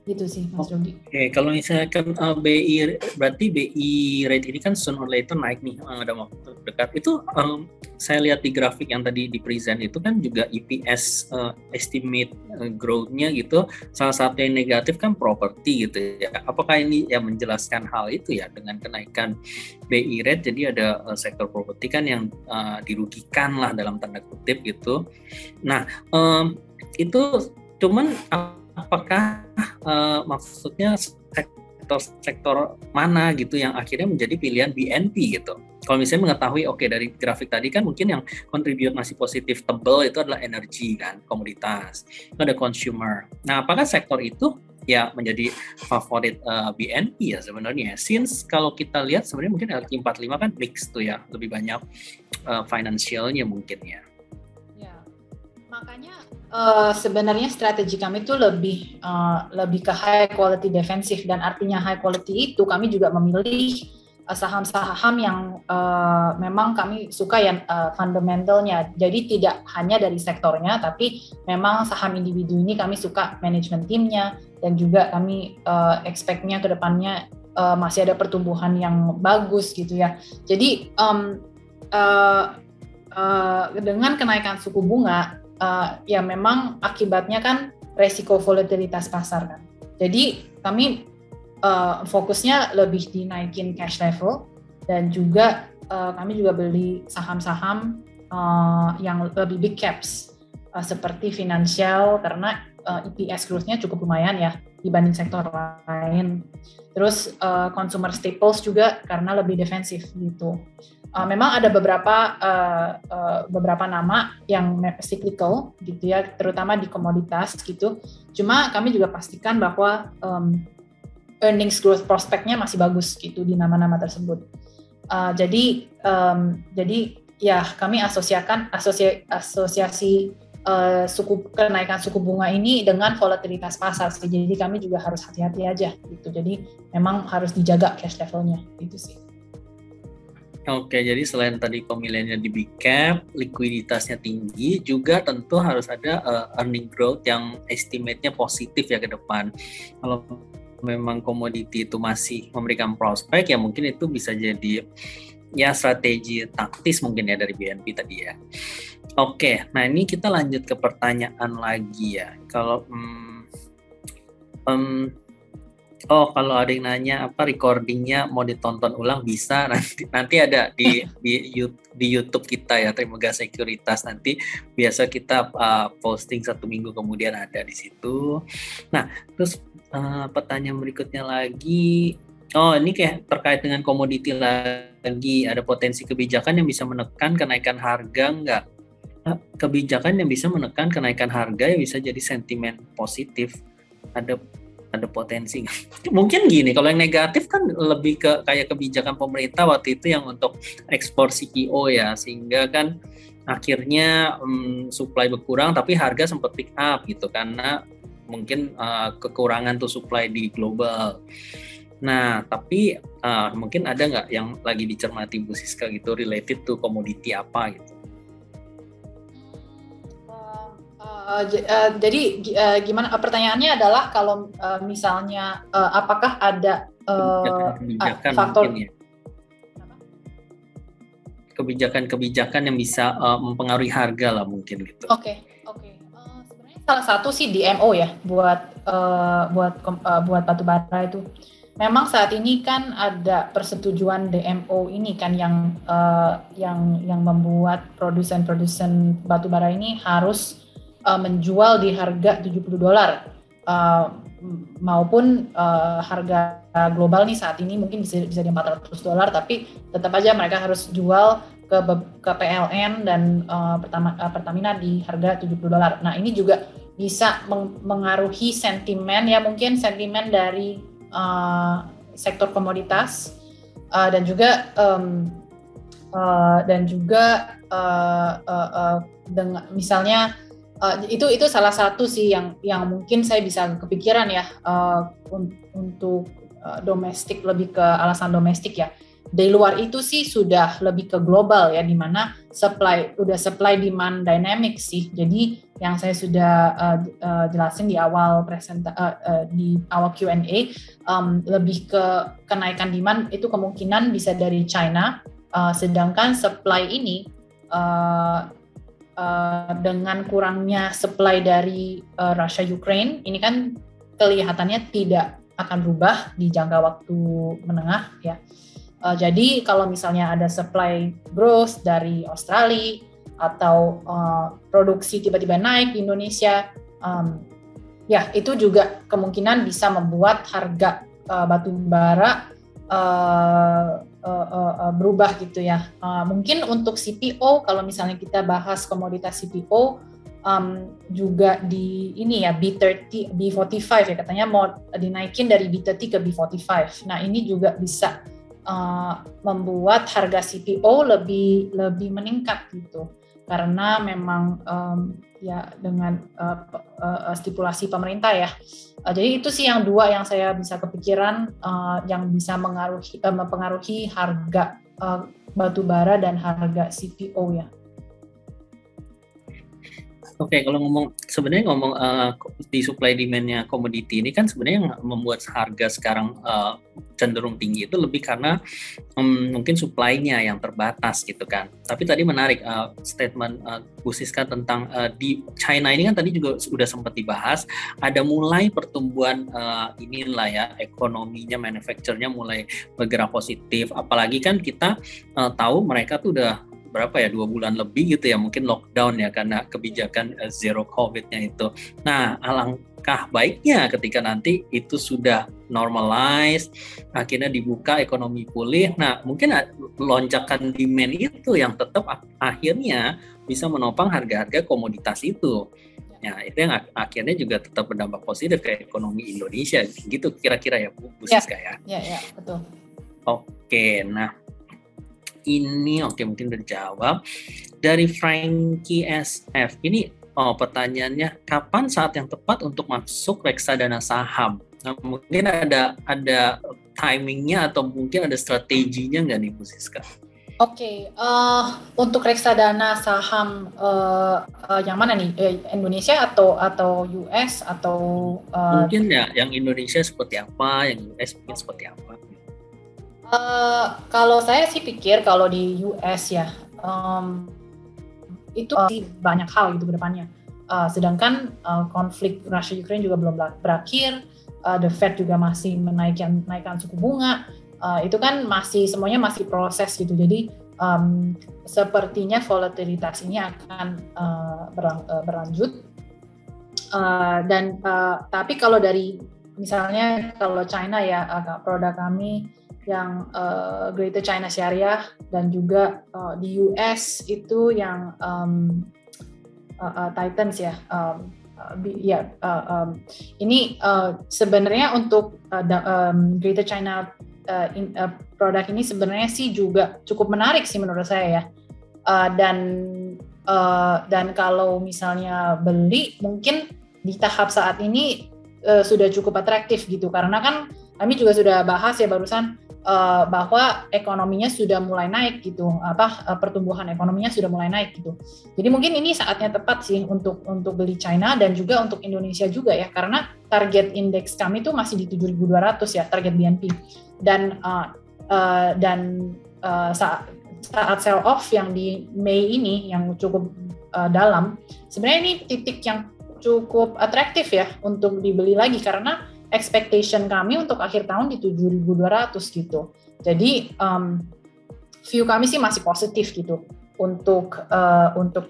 gitu sih Mas Rudy. Oke, kalau misalnya kan BI berarti BI rate ini kan sooner or later naik nih ada waktu dekat. Itu saya lihat di grafik yang tadi di present itu kan juga EPS estimate growth-nya gitu. Salah satu yang negatif kan properti gitu ya. Apakah ini yang menjelaskan hal itu ya dengan kenaikan BI rate? Jadi ada sektor properti kan yang dirugikan lah dalam tanda kutip gitu. Nah itu cuman apakah maksudnya sektor mana gitu yang akhirnya menjadi pilihan BNP gitu? Kalau misalnya mengetahui dari grafik tadi kan mungkin yang contribute masih positif tebal itu adalah energi kan, komoditas, itu ada consumer. Nah apakah sektor itu ya menjadi favorit BNP ya sebenarnya? Since kalau kita lihat sebenarnya mungkin LQ45 kan mix tuh ya, lebih banyak financialnya mungkin ya. Makanya sebenarnya strategi kami itu lebih ke high quality defensif, dan artinya high quality itu kami juga memilih saham-saham yang memang kami suka yang fundamentalnya. Jadi tidak hanya dari sektornya, tapi memang saham individu ini kami suka manajemen timnya, dan juga kami expect-nya ke depannya masih ada pertumbuhan yang bagus gitu ya. Jadi dengan kenaikan suku bunga ya memang akibatnya kan resiko volatilitas pasar kan. Jadi kami fokusnya lebih dinaikin cash level, dan juga kami juga beli saham-saham yang lebih big caps seperti finansial, karena EPS growth-nya cukup lumayan ya dibanding sektor lain. Terus consumer staples juga karena lebih defensif gitu. Memang ada beberapa nama yang cyclical gitu ya, terutama di komoditas gitu. Cuma kami juga pastikan bahwa earnings growth prospeknya masih bagus gitu di nama-nama tersebut. Jadi ya kami asosiasi kenaikan suku bunga ini dengan volatilitas pasar. Jadi kami juga harus hati-hati aja gitu. Jadi memang harus dijaga cash levelnya gitu sih. Oke, jadi selain tadi pemilihannya di big cap, likuiditasnya tinggi, juga tentu harus ada earning growth yang estimate-nya positif ya ke depan. Kalau memang komoditi itu masih memberikan prospek, ya mungkin itu bisa jadi ya strategi taktis mungkin ya dari BNP tadi ya. Oke, nah ini kita lanjut ke pertanyaan lagi ya. Kalau kalau ada yang nanya apa recordingnya mau ditonton ulang, bisa nanti ada di YouTube kita ya, Trimoga Sekuritas. Nanti biasa kita posting 1 minggu kemudian ada di situ. Nah terus pertanyaan berikutnya lagi, Oh, ini kayak terkait dengan komoditi lagi, ada potensi kebijakan yang bisa menekan kenaikan harga nggak? Kebijakan yang bisa menekan kenaikan harga yang bisa jadi sentimen positif. Ada potensi. Mungkin gini, kalau yang negatif kan lebih ke kayak kebijakan pemerintah waktu itu yang untuk ekspor CPO ya, sehingga kan akhirnya supply berkurang tapi harga sempat pick up gitu karena mungkin kekurangan tuh supply di global. Nah, tapi mungkin ada nggak yang lagi dicermati Bu Siska gitu related to komoditi apa gitu? Jadi gimana? Pertanyaannya adalah kalau misalnya apakah ada kebijakan faktor mungkin ya. Kebijakan-kebijakan yang bisa mempengaruhi harga lah mungkin gitu. Oke. Sebenarnya salah satu sih DMO ya buat batu bara itu. Memang saat ini kan ada persetujuan DMO ini kan yang membuat produsen batu bara ini harus menjual di harga $70 maupun harga global nih saat ini mungkin bisa di $400, tapi tetap aja mereka harus jual ke PLN dan Pertamina di harga $70. Nah, ini juga bisa mengaruhi sentimen ya, mungkin sentimen dari sektor komoditas dan juga dengan misalnya itu salah satu sih yang mungkin saya bisa kepikiran ya untuk domestik, lebih ke alasan domestik ya. Dari luar itu sih sudah lebih ke global ya, di mana supply demand dynamic sih. Jadi yang saya sudah jelasin di awal di awal Q&A, lebih ke kenaikan demand itu kemungkinan bisa dari China, sedangkan supply ini dengan kurangnya supply dari Russia Ukraine ini kan kelihatannya tidak akan berubah di jangka waktu menengah ya. Jadi kalau misalnya ada supply growth dari Australia atau produksi tiba-tiba naik di Indonesia, ya itu juga kemungkinan bisa membuat harga batu bara berubah gitu ya. Mungkin untuk CPO, kalau misalnya kita bahas komoditas CPO, juga di ini ya B30, B45 ya, katanya mau dinaikin dari B30 ke B45. Nah, ini juga bisa membuat harga CPO lebih meningkat gitu, karena memang ya dengan stipulasi pemerintah ya. Jadi itu sih yang dua yang saya bisa kepikiran yang bisa mempengaruhi harga batu bara dan harga CPO ya. Oke, kalau sebenarnya ngomong di supply demand-nya komoditi ini kan sebenarnya yang membuat harga sekarang cenderung tinggi itu lebih karena mungkin supply-nya yang terbatas gitu kan. Tapi tadi menarik statement Bu Siska tentang di China ini kan tadi juga sudah sempat dibahas, ada mulai pertumbuhan inilah ya, ekonominya, manufacture-nya mulai bergerak positif. Apalagi kan kita tahu mereka tuh udah berapa ya, 2 bulan lebih gitu ya, mungkin lockdown ya karena kebijakan zero COVID-nya itu. Nah, alangkah baiknya ketika nanti itu sudah normalize, akhirnya dibuka, ekonomi pulih. Nah, mungkin lonjakan demand itu yang tetap akhirnya bisa menopang harga-harga komoditas itu. Nah, itu yang akhirnya juga tetap berdampak positif ke ekonomi Indonesia. Gitu kira-kira ya, Bu Siska ya. Ya, betul. Oke, nah ini mungkin udah dijawab dari Frankie SF. Ini pertanyaannya, kapan saat yang tepat untuk masuk reksadana saham? Nah, mungkin ada timingnya atau mungkin ada strateginya nggak nih Bu Siska? Oke, untuk reksadana saham yang mana nih? Indonesia atau US atau mungkin ya yang Indonesia seperti apa, yang US mungkin seperti apa? Kalau saya sih pikir kalau di US ya itu banyak hal gitu ke depannya. Sedangkan konflik Russia Ukraine juga belum berakhir, the Fed juga masih menaikkan suku bunga. Itu kan semuanya masih proses gitu. Jadi sepertinya volatilitas ini akan berlanjut. Tapi kalau dari misalnya kalau China ya, produk kami yang Greater China Syariah, dan juga di US itu yang Titans ya. Ini sebenarnya untuk Greater China produk ini sebenarnya sih juga cukup menarik sih menurut saya ya. Dan kalau misalnya beli, mungkin di tahap saat ini sudah cukup atraktif gitu, karena kan kami juga sudah bahas ya barusan bahwa ekonominya sudah mulai naik gitu, pertumbuhan ekonominya sudah mulai naik gitu. Jadi mungkin ini saatnya tepat sih untuk beli China dan juga untuk Indonesia juga ya, karena target indeks kami itu masih di 7.200 ya, target BNP. Dan saat sell off yang di Mei ini yang cukup dalam, sebenarnya ini titik yang cukup atraktif ya untuk dibeli lagi, karena expectation kami untuk akhir tahun di 7.200 gitu. Jadi view kami sih masih positif gitu untuk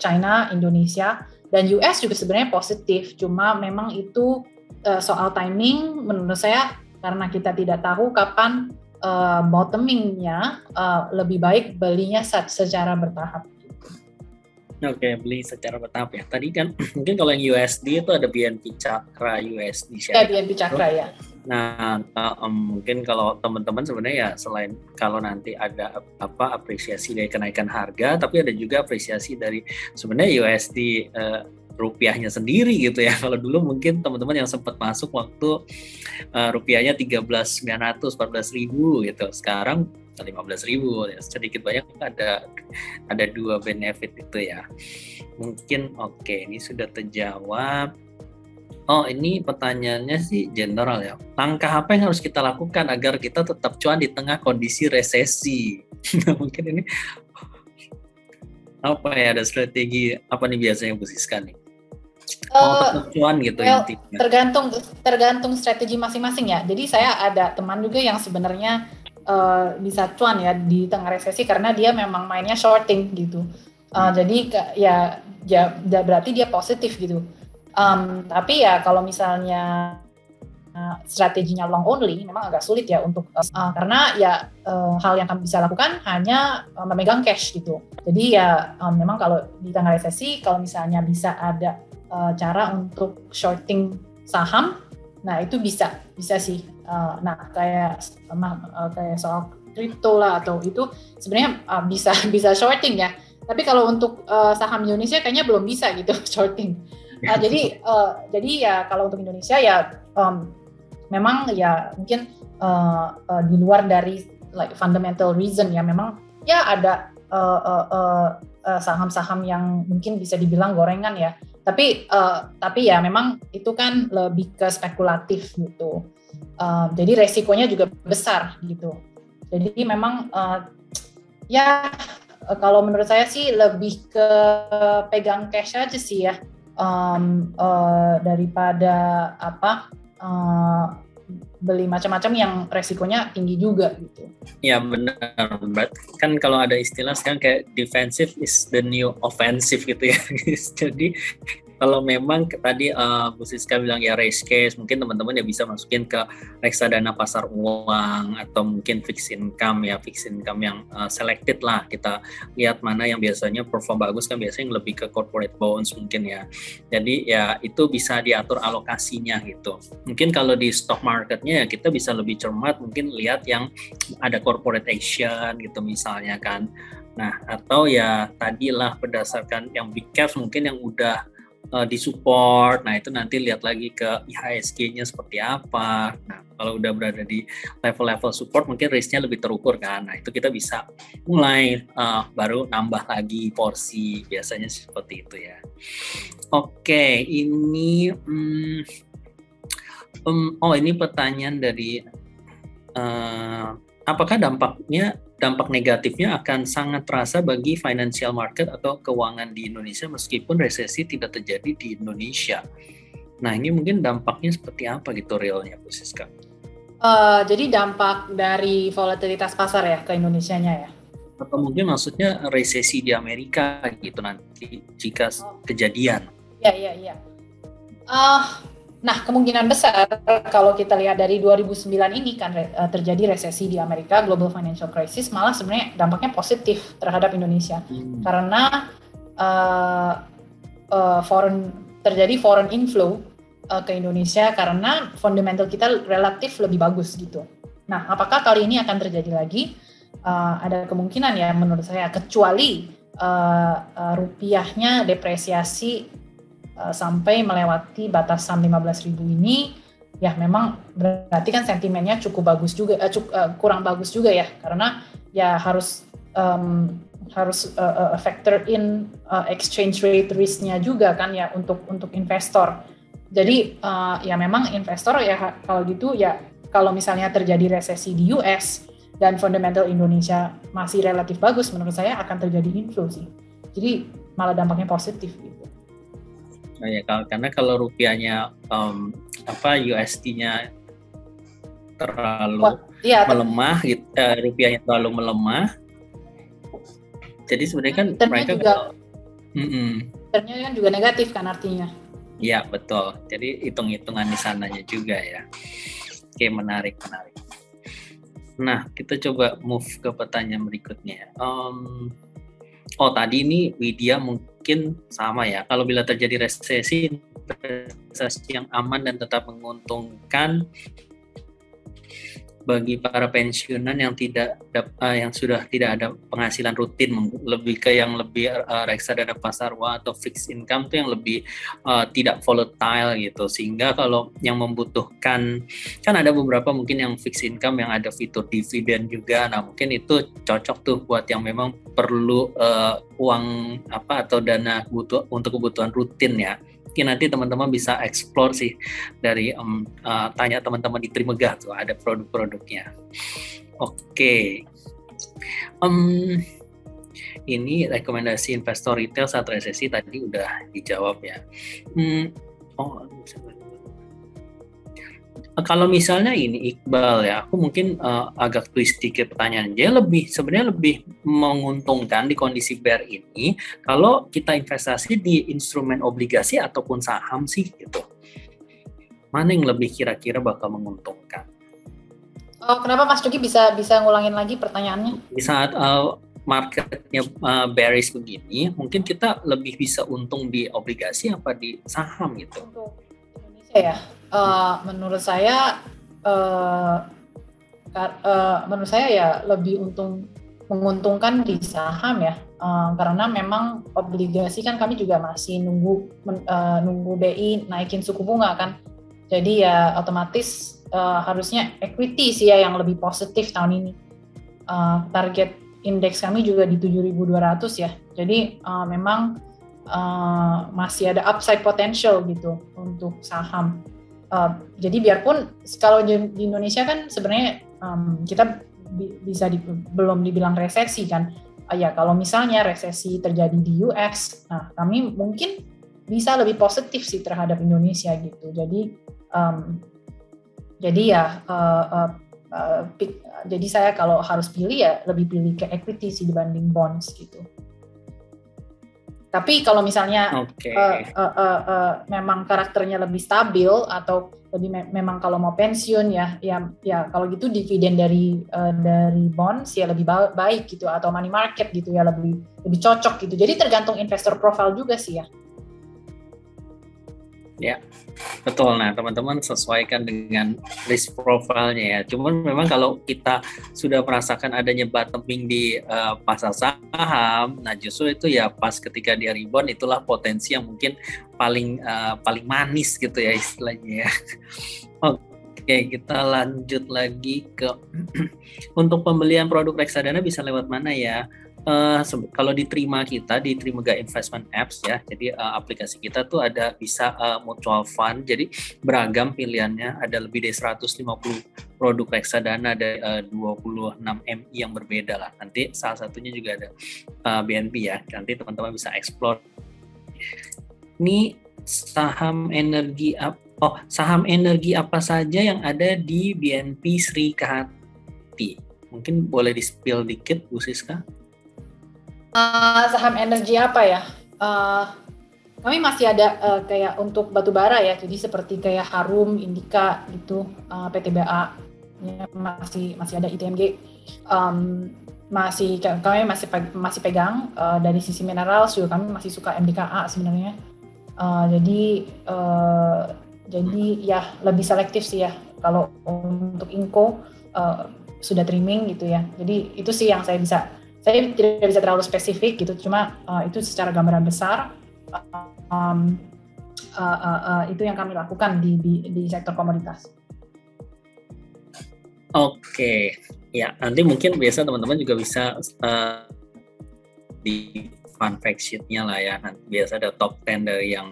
China, Indonesia, dan US juga sebenarnya positif. Cuma memang itu soal timing menurut saya, karena kita tidak tahu kapan bottoming-nya, lebih baik belinya secara bertahap. Oke, beli secara bertahap ya. Tadi kan mungkin kalau yang USD itu ada BNP Cakra USD ya. BNP Cakra ya. Nah, mungkin kalau teman-teman sebenarnya ya, selain kalau nanti ada apresiasi dari kenaikan harga, tapi ada juga apresiasi dari sebenarnya USD rupiahnya sendiri gitu ya. Kalau dulu mungkin teman-teman yang sempat masuk waktu rupiahnya 13.900, 14.000 gitu. Sekarang 15.000 ya, sedikit banyak ada dua benefit itu ya. Mungkin oke, ini sudah terjawab. Oh, ini pertanyaannya sih general ya. Langkah apa yang harus kita lakukan agar kita tetap cuan di tengah kondisi resesi? Mungkin ini apa ya, ada strategi apa nih biasanya Bu Siska nih? Tetap cuan gitu intinya. Tergantung strategi masing-masing ya. Jadi saya ada teman juga yang sebenarnya bisa cuan ya di tengah resesi karena dia memang mainnya shorting gitu. Jadi ya berarti dia positif gitu. Tapi ya kalau misalnya strateginya long only memang agak sulit ya untuk karena ya hal yang kami bisa lakukan hanya memegang cash gitu. Jadi ya memang kalau di tengah resesi, kalau misalnya bisa ada cara untuk shorting saham, nah itu bisa sih. Nah kayak soal kripto lah atau itu sebenarnya bisa shorting ya. Tapi kalau untuk saham Indonesia kayaknya belum bisa gitu shorting. Jadi ya kalau untuk Indonesia ya memang ya mungkin di luar dari like fundamental reason ya, memang ya ada saham-saham yang mungkin bisa dibilang gorengan ya. Tapi ya memang itu kan lebih ke spekulatif gitu. Jadi resikonya juga besar gitu. Jadi memang ya kalau menurut saya sih lebih ke pegang cash aja sih ya, daripada beli macam-macam yang resikonya tinggi juga gitu. Ya benar, kan kalau ada istilah sekarang kayak defensive is the new offensive gitu ya. Jadi kalau memang tadi Bu Siska bilang ya raise case, mungkin teman-teman ya bisa masukin ke reksadana pasar uang atau mungkin fixed income yang selected lah. Kita lihat mana yang biasanya perform bagus, kan biasanya yang lebih ke corporate bonds mungkin ya. Jadi ya itu bisa diatur alokasinya gitu. Mungkin kalau di stock marketnya ya kita bisa lebih cermat, mungkin lihat yang ada corporate action gitu misalnya kan. Nah atau ya tadilah berdasarkan yang big caps mungkin yang udah disupport, nah itu nanti lihat lagi ke IHSG-nya seperti apa. Nah kalau udah berada di level-level support mungkin risk-nya lebih terukur kan. Nah itu kita bisa mulai baru nambah lagi porsi, biasanya seperti itu ya. Oke, ini ini pertanyaan dari apakah dampak negatifnya akan sangat terasa bagi financial market atau keuangan di Indonesia meskipun resesi tidak terjadi di Indonesia? Nah ini mungkin dampaknya seperti apa gitu realnya Bu Siska? Jadi dampak dari volatilitas pasar ya ke Indonesianya ya? Atau mungkin maksudnya resesi di Amerika gitu nanti jika kejadian? Iya. Nah, kemungkinan besar kalau kita lihat dari 2009 ini kan terjadi resesi di Amerika, global financial crisis, malah sebenarnya dampaknya positif terhadap Indonesia. Karena terjadi foreign inflow ke Indonesia karena fundamental kita relatif lebih bagus gitu. Nah, apakah kali ini akan terjadi lagi? Ada kemungkinan ya menurut saya, kecuali rupiahnya depresiasi sampai melewati batasan 15.000 ini, ya memang berarti kan sentimennya cukup bagus juga, kurang bagus juga ya, karena ya harus factor in exchange rate risk-nya juga kan ya untuk investor. Jadi ya memang investor ya kalau gitu ya, kalau misalnya terjadi resesi di US dan fundamental Indonesia masih relatif bagus, menurut saya akan terjadi inflow sih. Jadi malah dampaknya positif gitu. Nah, ya, karena kalau rupiahnya USD-nya terlalu melemah, rupiahnya terlalu melemah, jadi sebenarnya kan mereka juga ternyata kan juga negatif kan artinya. Iya betul. Jadi hitung-hitungan di sananya juga ya. Oke, menarik. Nah, kita coba move ke pertanyaan berikutnya. Tadi ini Widya mungkin sama ya. Kalau bila terjadi resesi, investasi yang aman dan tetap menguntungkan bagi para pensiunan yang sudah tidak ada penghasilan rutin, lebih ke yang lebih reksadana pasar uang atau fixed income tuh yang lebih tidak volatile gitu, sehingga kalau yang membutuhkan, kan ada beberapa mungkin yang fixed income yang ada fitur dividen juga, nah mungkin itu cocok tuh buat yang memang perlu uang atau dana untuk kebutuhan rutin ya. Mungkin nanti teman-teman bisa explore sih dari tanya teman-teman di Trimegah tuh ada produk-produknya. Oke. Ini rekomendasi investor retail saat resesi tadi udah dijawab ya. Kalau misalnya ini Iqbal ya, aku mungkin agak twist dikit pertanyaan. Dia sebenarnya lebih menguntungkan di kondisi bear ini kalau kita investasi di instrumen obligasi ataupun saham sih gitu. Mana yang lebih kira-kira bakal menguntungkan? Kenapa Mas Dugi bisa ngulangin lagi pertanyaannya? Di saat marketnya bearish begini, mungkin kita lebih bisa untung di obligasi apa di saham gitu? Untuk Indonesia ya. Menurut saya ya lebih menguntungkan di saham ya, karena memang obligasi kan kami juga masih nunggu BI naikin suku bunga kan, jadi ya otomatis harusnya equity sih ya yang lebih positif tahun ini. Target indeks kami juga di 7.200 ya, jadi memang masih ada upside potential gitu untuk saham. Jadi biarpun kalau di Indonesia kan sebenarnya kita belum dibilang resesi kan. Ya kalau misalnya resesi terjadi di US, nah kami mungkin bisa lebih positif sih terhadap Indonesia gitu. Jadi saya kalau harus pilih ya lebih pilih ke equity sih dibanding bonds gitu. Tapi kalau misalnya memang karakternya lebih stabil atau memang kalau mau pensiun ya kalau gitu dividen dari bonds ya lebih baik gitu, atau money market gitu ya lebih cocok gitu. Jadi tergantung investor profile juga sih ya. Ya, betul. Nah, teman-teman sesuaikan dengan risk profile-nya ya. Cuman memang kalau kita sudah merasakan adanya bottoming di pasar saham, nah justru itu ya pas ketika dia rebound, itulah potensi yang mungkin paling manis gitu ya istilahnya ya. Oke, kita lanjut lagi ke untuk pembelian produk reksadana bisa lewat mana ya? Kalau di Trimegah Investment Apps ya, jadi aplikasi kita tuh ada bisa mutual fund, jadi beragam pilihannya, ada lebih dari 150 produk reksadana dari 26 MI yang berbeda lah. Nanti salah satunya juga ada BNP ya, nanti teman-teman bisa explore. Ini saham energi apa saja yang ada di BNP Sri Kahati? Mungkin boleh di-spill dikit Bu Siska? Saham energi apa ya? Kami masih ada kayak untuk batu bara ya, jadi seperti kayak Harum, Indika gitu, PTBA ya, masih ada ITMG, kami masih pegang dari sisi mineral juga kami masih suka MDKA sebenarnya, jadi ya lebih selektif sih ya kalau untuk Inco sudah trimming gitu ya, jadi itu sih yang saya tidak bisa terlalu spesifik gitu, cuma itu secara gambaran besar. Itu yang kami lakukan di sektor komoditas. Oke, ya nanti mungkin biasa teman-teman juga bisa di fun fact sheet-nya lah ya. Nanti biasa ada top 10 dari yang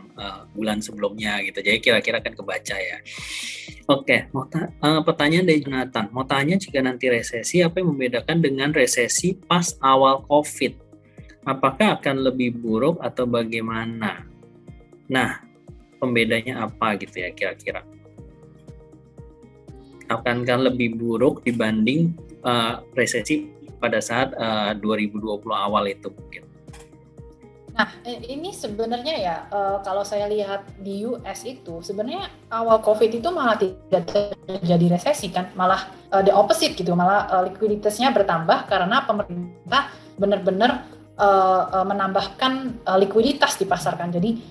bulan sebelumnya gitu. Jadi kira-kira kan kebaca ya. Oke, pertanyaan dari Jonathan. Mau tanya jika nanti resesi, apa yang membedakan dengan resesi pas awal COVID? Apakah akan lebih buruk atau bagaimana? Nah, pembedanya apa gitu ya kira-kira? Akankah lebih buruk dibanding resesi pada saat 2020 awal itu mungkin? Nah, ini sebenarnya ya kalau saya lihat di US itu sebenarnya awal COVID itu malah tidak terjadi resesi kan, malah the opposite gitu, malah likuiditasnya bertambah karena pemerintah benar-benar menambahkan likuiditas di pasar kan. Jadi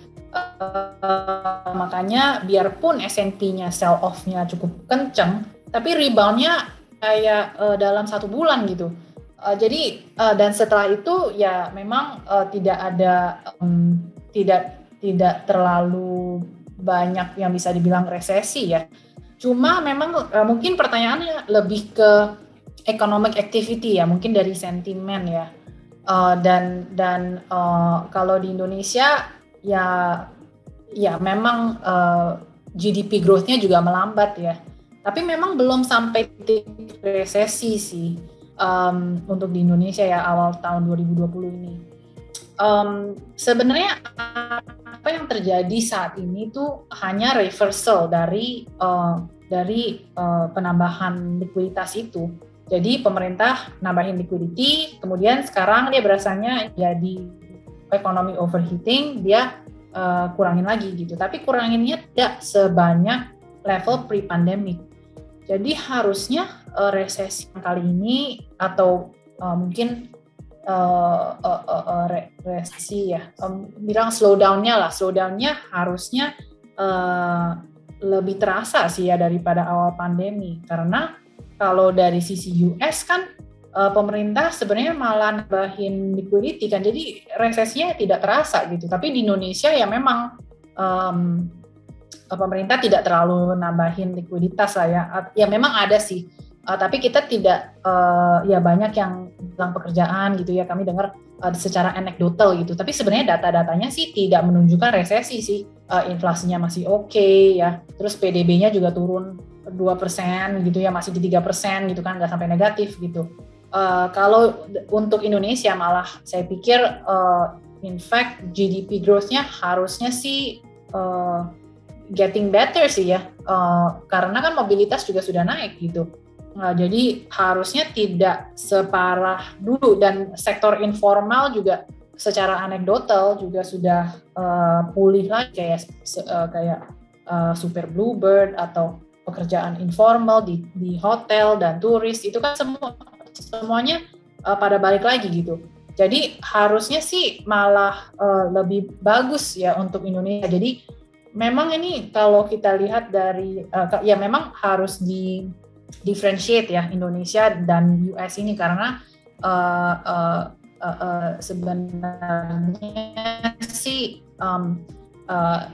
makanya biarpun S&P-nya sell off-nya cukup kenceng, tapi rebound-nya kayak dalam 1 bulan gitu. Jadi dan setelah itu ya memang tidak terlalu banyak yang bisa dibilang resesi ya. Cuma memang mungkin pertanyaannya lebih ke economic activity ya, mungkin dari sentimen ya. Dan kalau di Indonesia ya memang GDP growth-nya juga melambat ya. Tapi memang belum sampai titik resesi sih untuk di Indonesia ya awal tahun 2020 ini. Sebenarnya apa yang terjadi saat ini tuh hanya reversal dari penambahan likuiditas itu. Jadi pemerintah nambahin liquidity, kemudian sekarang dia berasanya jadi ekonomi overheating, dia kurangin lagi gitu. Tapi kuranginnya tidak sebanyak level pre-pandemic. Jadi harusnya resesi kali ini atau mungkin resesi ya, bilang slowdownnya harusnya lebih terasa sih ya daripada awal pandemi, karena kalau dari sisi US kan pemerintah sebenarnya malah nambahin liquidity kan, jadi resesinya tidak terasa gitu. Tapi di Indonesia ya memang pemerintah tidak terlalu nambahin likuiditas lah ya. Ya memang ada sih, tapi kita tidak ya banyak yang bilang pekerjaan gitu ya. Kami dengar secara anekdotal gitu. Tapi sebenarnya data-datanya sih tidak menunjukkan resesi sih. Inflasinya masih oke ya. Terus PDB-nya juga turun 2% gitu ya, masih di 3% gitu kan, nggak sampai negatif gitu. Kalau untuk Indonesia malah saya pikir in fact GDP growth-nya harusnya sih getting better sih ya, karena kan mobilitas juga sudah naik gitu. Jadi harusnya tidak separah dulu, dan sektor informal juga secara anekdotal juga sudah pulih lagi kayak Super Bluebird atau pekerjaan informal di hotel dan turis itu kan semuanya pada balik lagi gitu. Jadi harusnya sih malah lebih bagus ya untuk Indonesia. Jadi memang ini kalau kita lihat dari ya memang harus di differentiate ya Indonesia dan US ini, karena sebenarnya sih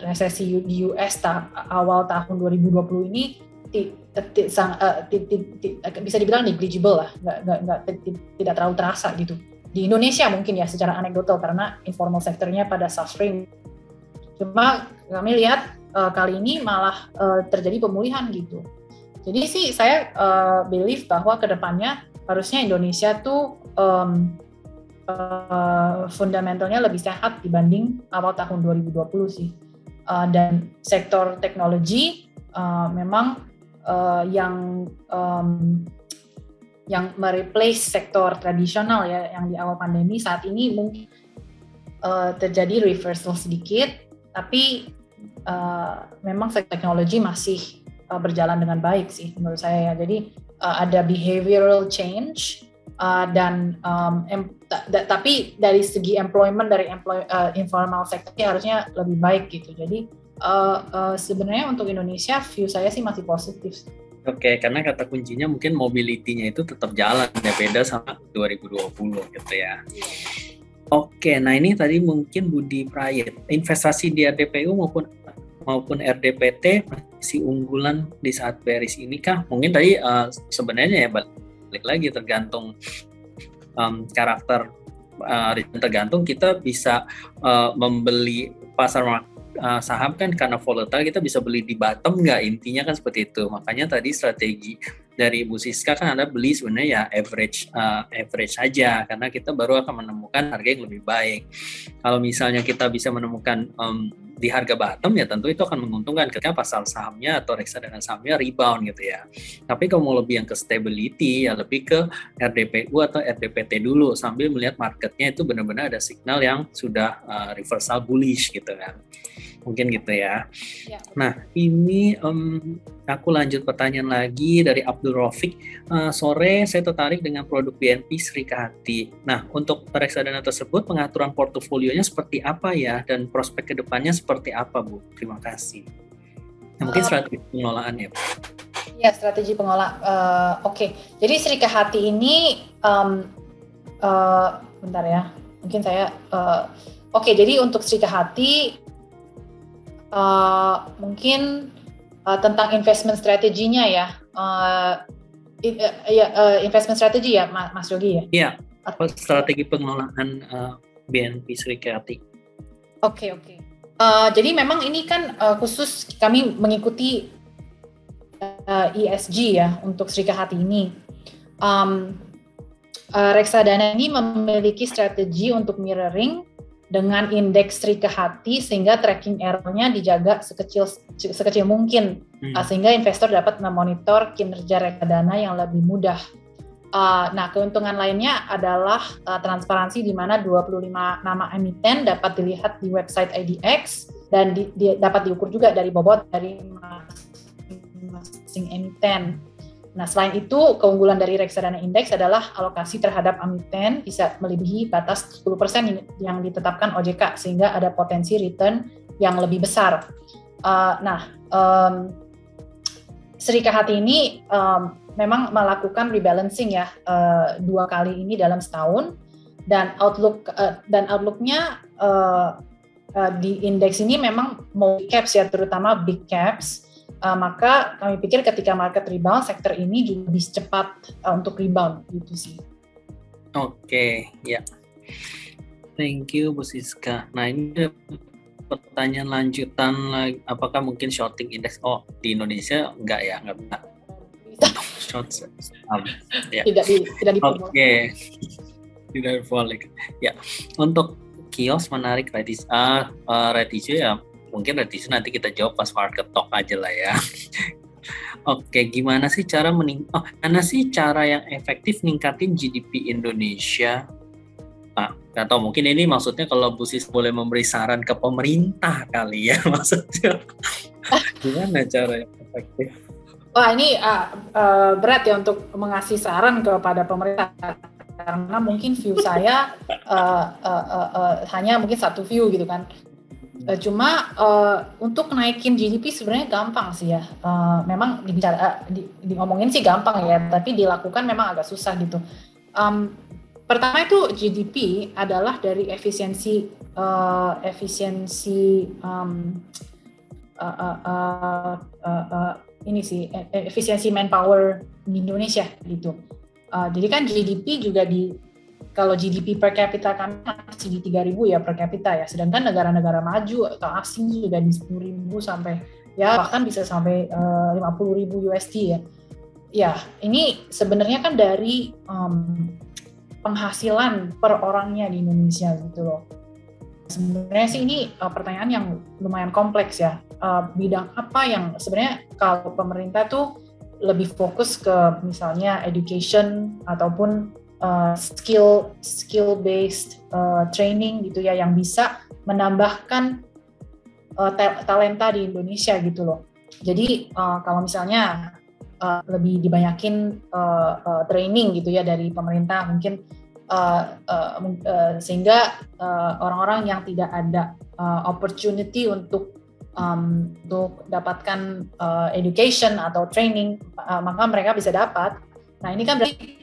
resesi di US awal tahun 2020 ini bisa dibilang negligible lah, tidak terlalu terasa gitu. Di Indonesia mungkin ya secara anekdotal karena informal sektornya pada suffering. Cuma kami lihat kali ini malah terjadi pemulihan gitu. Jadi sih saya believe bahwa kedepannya harusnya Indonesia tuh fundamentalnya lebih sehat dibanding awal tahun 2020 sih. Dan sektor teknologi memang yang mereplace sektor tradisional ya yang di awal pandemi, saat ini mungkin terjadi reversal sedikit, Tapi memang teknologi masih berjalan dengan baik sih menurut saya ya. Jadi ada behavioral change dan tapi dari segi employment dari informal sector harusnya lebih baik gitu. Jadi sebenarnya untuk Indonesia view saya sih masih positif. Oke, karena kata kuncinya mungkin mobility-nya itu tetap jalan ya, beda sama 2020 gitu ya. Oke, nah ini tadi mungkin Budi Prayit, investasi di RDPU maupun RDPT masih unggulan di saat bearish ini kah? Mungkin tadi sebenarnya ya balik lagi tergantung karakter, tergantung kita bisa membeli pasar saham kan karena volatile, kita bisa beli di bottom nggak, intinya kan seperti itu. Makanya tadi strategi dari Bu Siska kan ada beli sebenarnya ya average aja, karena kita baru akan menemukan harga yang lebih baik. Kalau misalnya kita bisa menemukan di harga bottom ya tentu itu akan menguntungkan ketika pasar sahamnya atau reksadana sahamnya rebound gitu ya. Tapi kalau mau lebih yang ke stability ya lebih ke RDPU atau RDPT dulu sambil melihat marketnya itu benar-benar ada signal yang sudah reversal bullish gitu kan. Mungkin gitu ya. Nah ini aku lanjut pertanyaan lagi dari Abdul Rafiq. Sore saya tertarik dengan produk BNP Srikahati. Nah untuk reksadana tersebut pengaturan portofolionya seperti apa ya dan prospek kedepannya seperti apa Bu? Terima kasih. Nah, mungkin strategi pengelolaan ya Bu. Ya strategi pengelolaan. Oke. Jadi Srikahati ini bentar ya. Mungkin saya jadi untuk Srikahati mungkin tentang investment strateginya ya, investment strategi ya Mas Yogi ya? Iya, strategi pengelolaan BNP Srikahati. Oke. Jadi memang ini kan khusus kami mengikuti ESG ya untuk Srikahati ini. Reksadana ini memiliki strategi untuk mirroring dengan indeks Srikahati sehingga tracking error-nya dijaga sekecil mungkin sehingga investor dapat memonitor kinerja reksadana yang lebih mudah. Nah, keuntungan lainnya adalah transparansi di mana 25 nama emiten dapat dilihat di website IDX dan dapat diukur juga dari bobot dari masing-masing emiten. Nah, selain itu, keunggulan dari reksadana indeks adalah alokasi terhadap emiten bisa melebihi batas 10% yang ditetapkan OJK, sehingga ada potensi return yang lebih besar. Srikahati ini memang melakukan rebalancing ya 2 kali ini dalam setahun, dan outlook-nya di indeks ini memang mau caps ya, terutama big caps. Maka kami pikir ketika market rebound, sektor ini juga bisa cepat untuk rebound gitu sih. Oke, ya. Thank you Bu Siska. Nah ini pertanyaan lanjutan lagi, apakah mungkin shorting indeks? Oh di Indonesia enggak ya, enggak bisa. Short ya. Tidak diperbolehkan. Oke. Tidak diperbolehkan. Ya. Untuk kios menarik Retiso ya. Mungkin itu nanti kita jawab pas market talk aja lah ya. Oke, gimana sih cara yang efektif ningkatin GDP Indonesia? Nggak tahu, mungkin ini maksudnya kalau Bu Sis boleh memberi saran ke pemerintah kali ya maksudnya. Gimana cara yang efektif? Wah ini berat ya untuk mengasih saran kepada pemerintah karena mungkin view saya hanya mungkin satu view gitu kan. Cuma untuk naikin GDP sebenarnya gampang sih ya. Memang diomongin sih gampang ya, tapi dilakukan memang agak susah gitu. Pertama itu GDP adalah dari efisiensi manpower di Indonesia gitu. Jadi kan GDP juga kalau GDP per kapita kami masih di 3.000 ya per kapita ya, sedangkan negara-negara maju atau asing juga di 10.000 sampai ya bahkan bisa sampai 50.000 USD ya. Ya, ini sebenarnya kan dari penghasilan per orangnya di Indonesia gitu loh. Sebenarnya sih ini pertanyaan yang lumayan kompleks ya. Bidang apa yang sebenarnya kalau pemerintah tuh lebih fokus ke misalnya education ataupun skill based training gitu ya, yang bisa menambahkan talenta di Indonesia gitu loh. Jadi kalau misalnya lebih dibanyakin training gitu ya dari pemerintah mungkin sehingga orang-orang yang tidak ada opportunity untuk dapatkan education atau training maka mereka bisa dapat. Nah ini kan berarti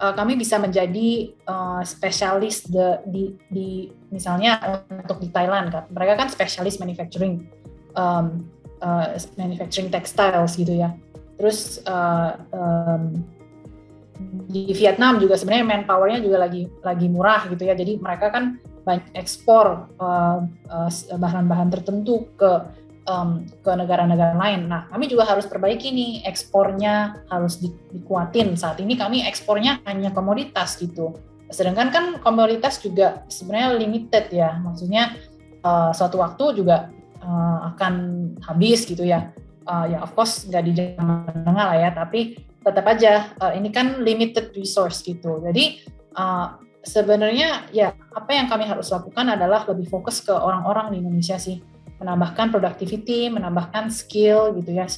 kami bisa menjadi spesialis di misalnya untuk di Thailand kan mereka kan spesialis manufacturing textiles gitu ya. Terus di Vietnam juga sebenarnya manpower-nya juga lagi murah gitu ya. Jadi mereka kan banyak ekspor bahan-bahan tertentu ke negara-negara lain. Nah, kami juga harus perbaiki nih ekspornya harus dikuatin. Saat ini kami ekspornya hanya komoditas gitu. Sedangkan kan komoditas juga sebenarnya limited ya. Maksudnya suatu waktu juga akan habis gitu ya. Ya of course nggak di jangka menengah lah ya, tapi tetap aja ini kan limited resource gitu. Jadi sebenarnya ya apa yang kami harus lakukan adalah lebih fokus ke orang-orang di Indonesia sih, menambahkan productivity, menambahkan skill gitu ya,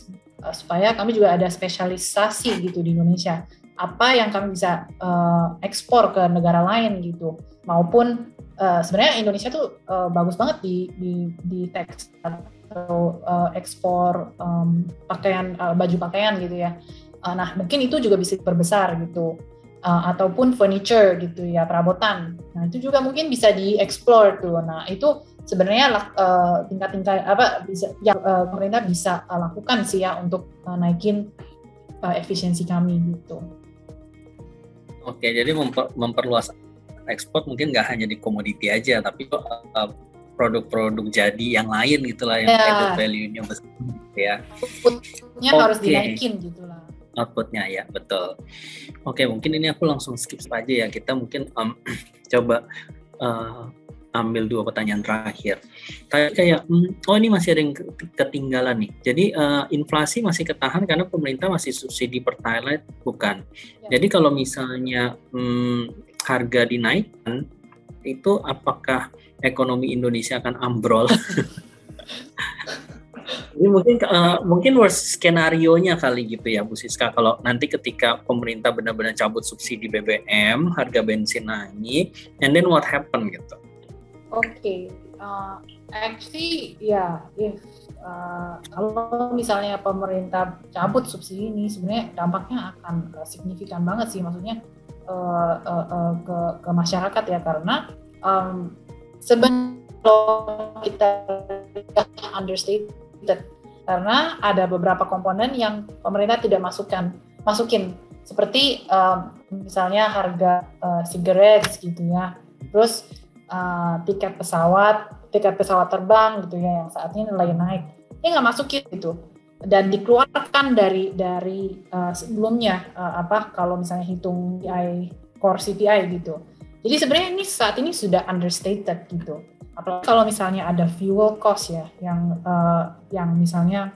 supaya kami juga ada spesialisasi gitu di Indonesia. Apa yang kami bisa ekspor ke negara lain gitu, maupun sebenarnya Indonesia tuh bagus banget di tekstil atau ekspor pakaian, baju pakaian gitu ya. Nah mungkin itu juga bisa berbesar gitu, ataupun furniture gitu ya, perabotan. Nah itu juga mungkin bisa dieksplor tuh. Nah itu sebenarnya tingkat-tingkat apa bisa yang pemerintah bisa lakukan sih ya untuk naikin efisiensi kami gitu. Oke, jadi memperluas ekspor mungkin nggak hanya di komoditi aja, tapi produk-produk jadi yang lain gitulah yang added value-nya besar ya. Output-nya harus dinaikin gitulah. Output-nya ya, betul. Oke, mungkin ini aku langsung skip aja ya. Kita mungkin coba ambil 2 pertanyaan terakhir. Kayak ini masih ada yang ketinggalan nih. Jadi inflasi masih ketahan karena pemerintah masih subsidi Pertalite, bukan? Ya. Jadi kalau misalnya harga dinaikkan, itu apakah ekonomi Indonesia akan ambrol? Ini mungkin worst skenario-nya kali gitu ya Bu Siska, kalau nanti ketika pemerintah benar-benar cabut subsidi BBM, harga bensin naik, and then what happen gitu? Oke, actually ya, kalau misalnya pemerintah cabut subsidi ini sebenarnya dampaknya akan signifikan banget sih, maksudnya ke masyarakat ya, karena sebenarnya kalau kita understated karena ada beberapa komponen yang pemerintah tidak masukin seperti misalnya harga cigarettes gitu ya, terus tiket pesawat terbang gitu ya yang saat ini lagi naik, ini nggak masukin gitu dan dikeluarkan dari sebelumnya kalau misalnya hitung core CPI gitu. Jadi sebenarnya ini saat ini sudah understated gitu. Apalagi kalau misalnya ada fuel cost ya yang misalnya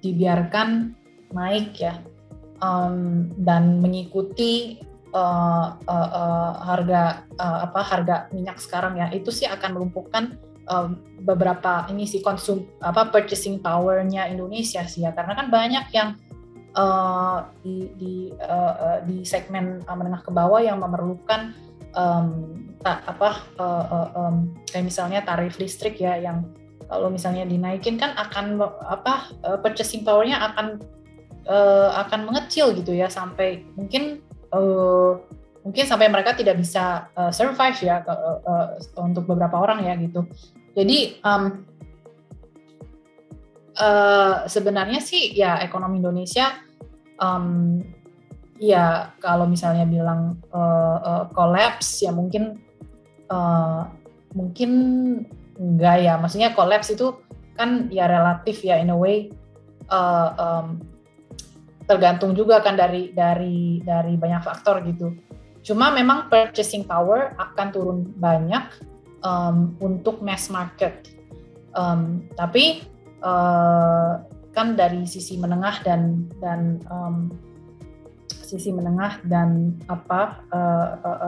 dibiarkan naik ya dan mengikuti harga minyak sekarang ya, itu sih akan melumpuhkan beberapa ini sih purchasing power-nya Indonesia sih ya, karena kan banyak yang di segmen menengah ke bawah yang memerlukan kayak misalnya tarif listrik ya, yang kalau misalnya dinaikin kan akan purchasing power-nya akan mengecil gitu ya, sampai mungkin sampai mereka tidak bisa survive ya untuk beberapa orang ya gitu. Jadi sebenarnya sih ya ekonomi Indonesia ya kalau misalnya bilang collapse ya mungkin enggak ya, maksudnya collapse itu kan ya relatif ya, in a way tergantung juga kan dari banyak faktor gitu. Cuma memang purchasing power akan turun banyak untuk mass market, tapi kan dari sisi menengah dan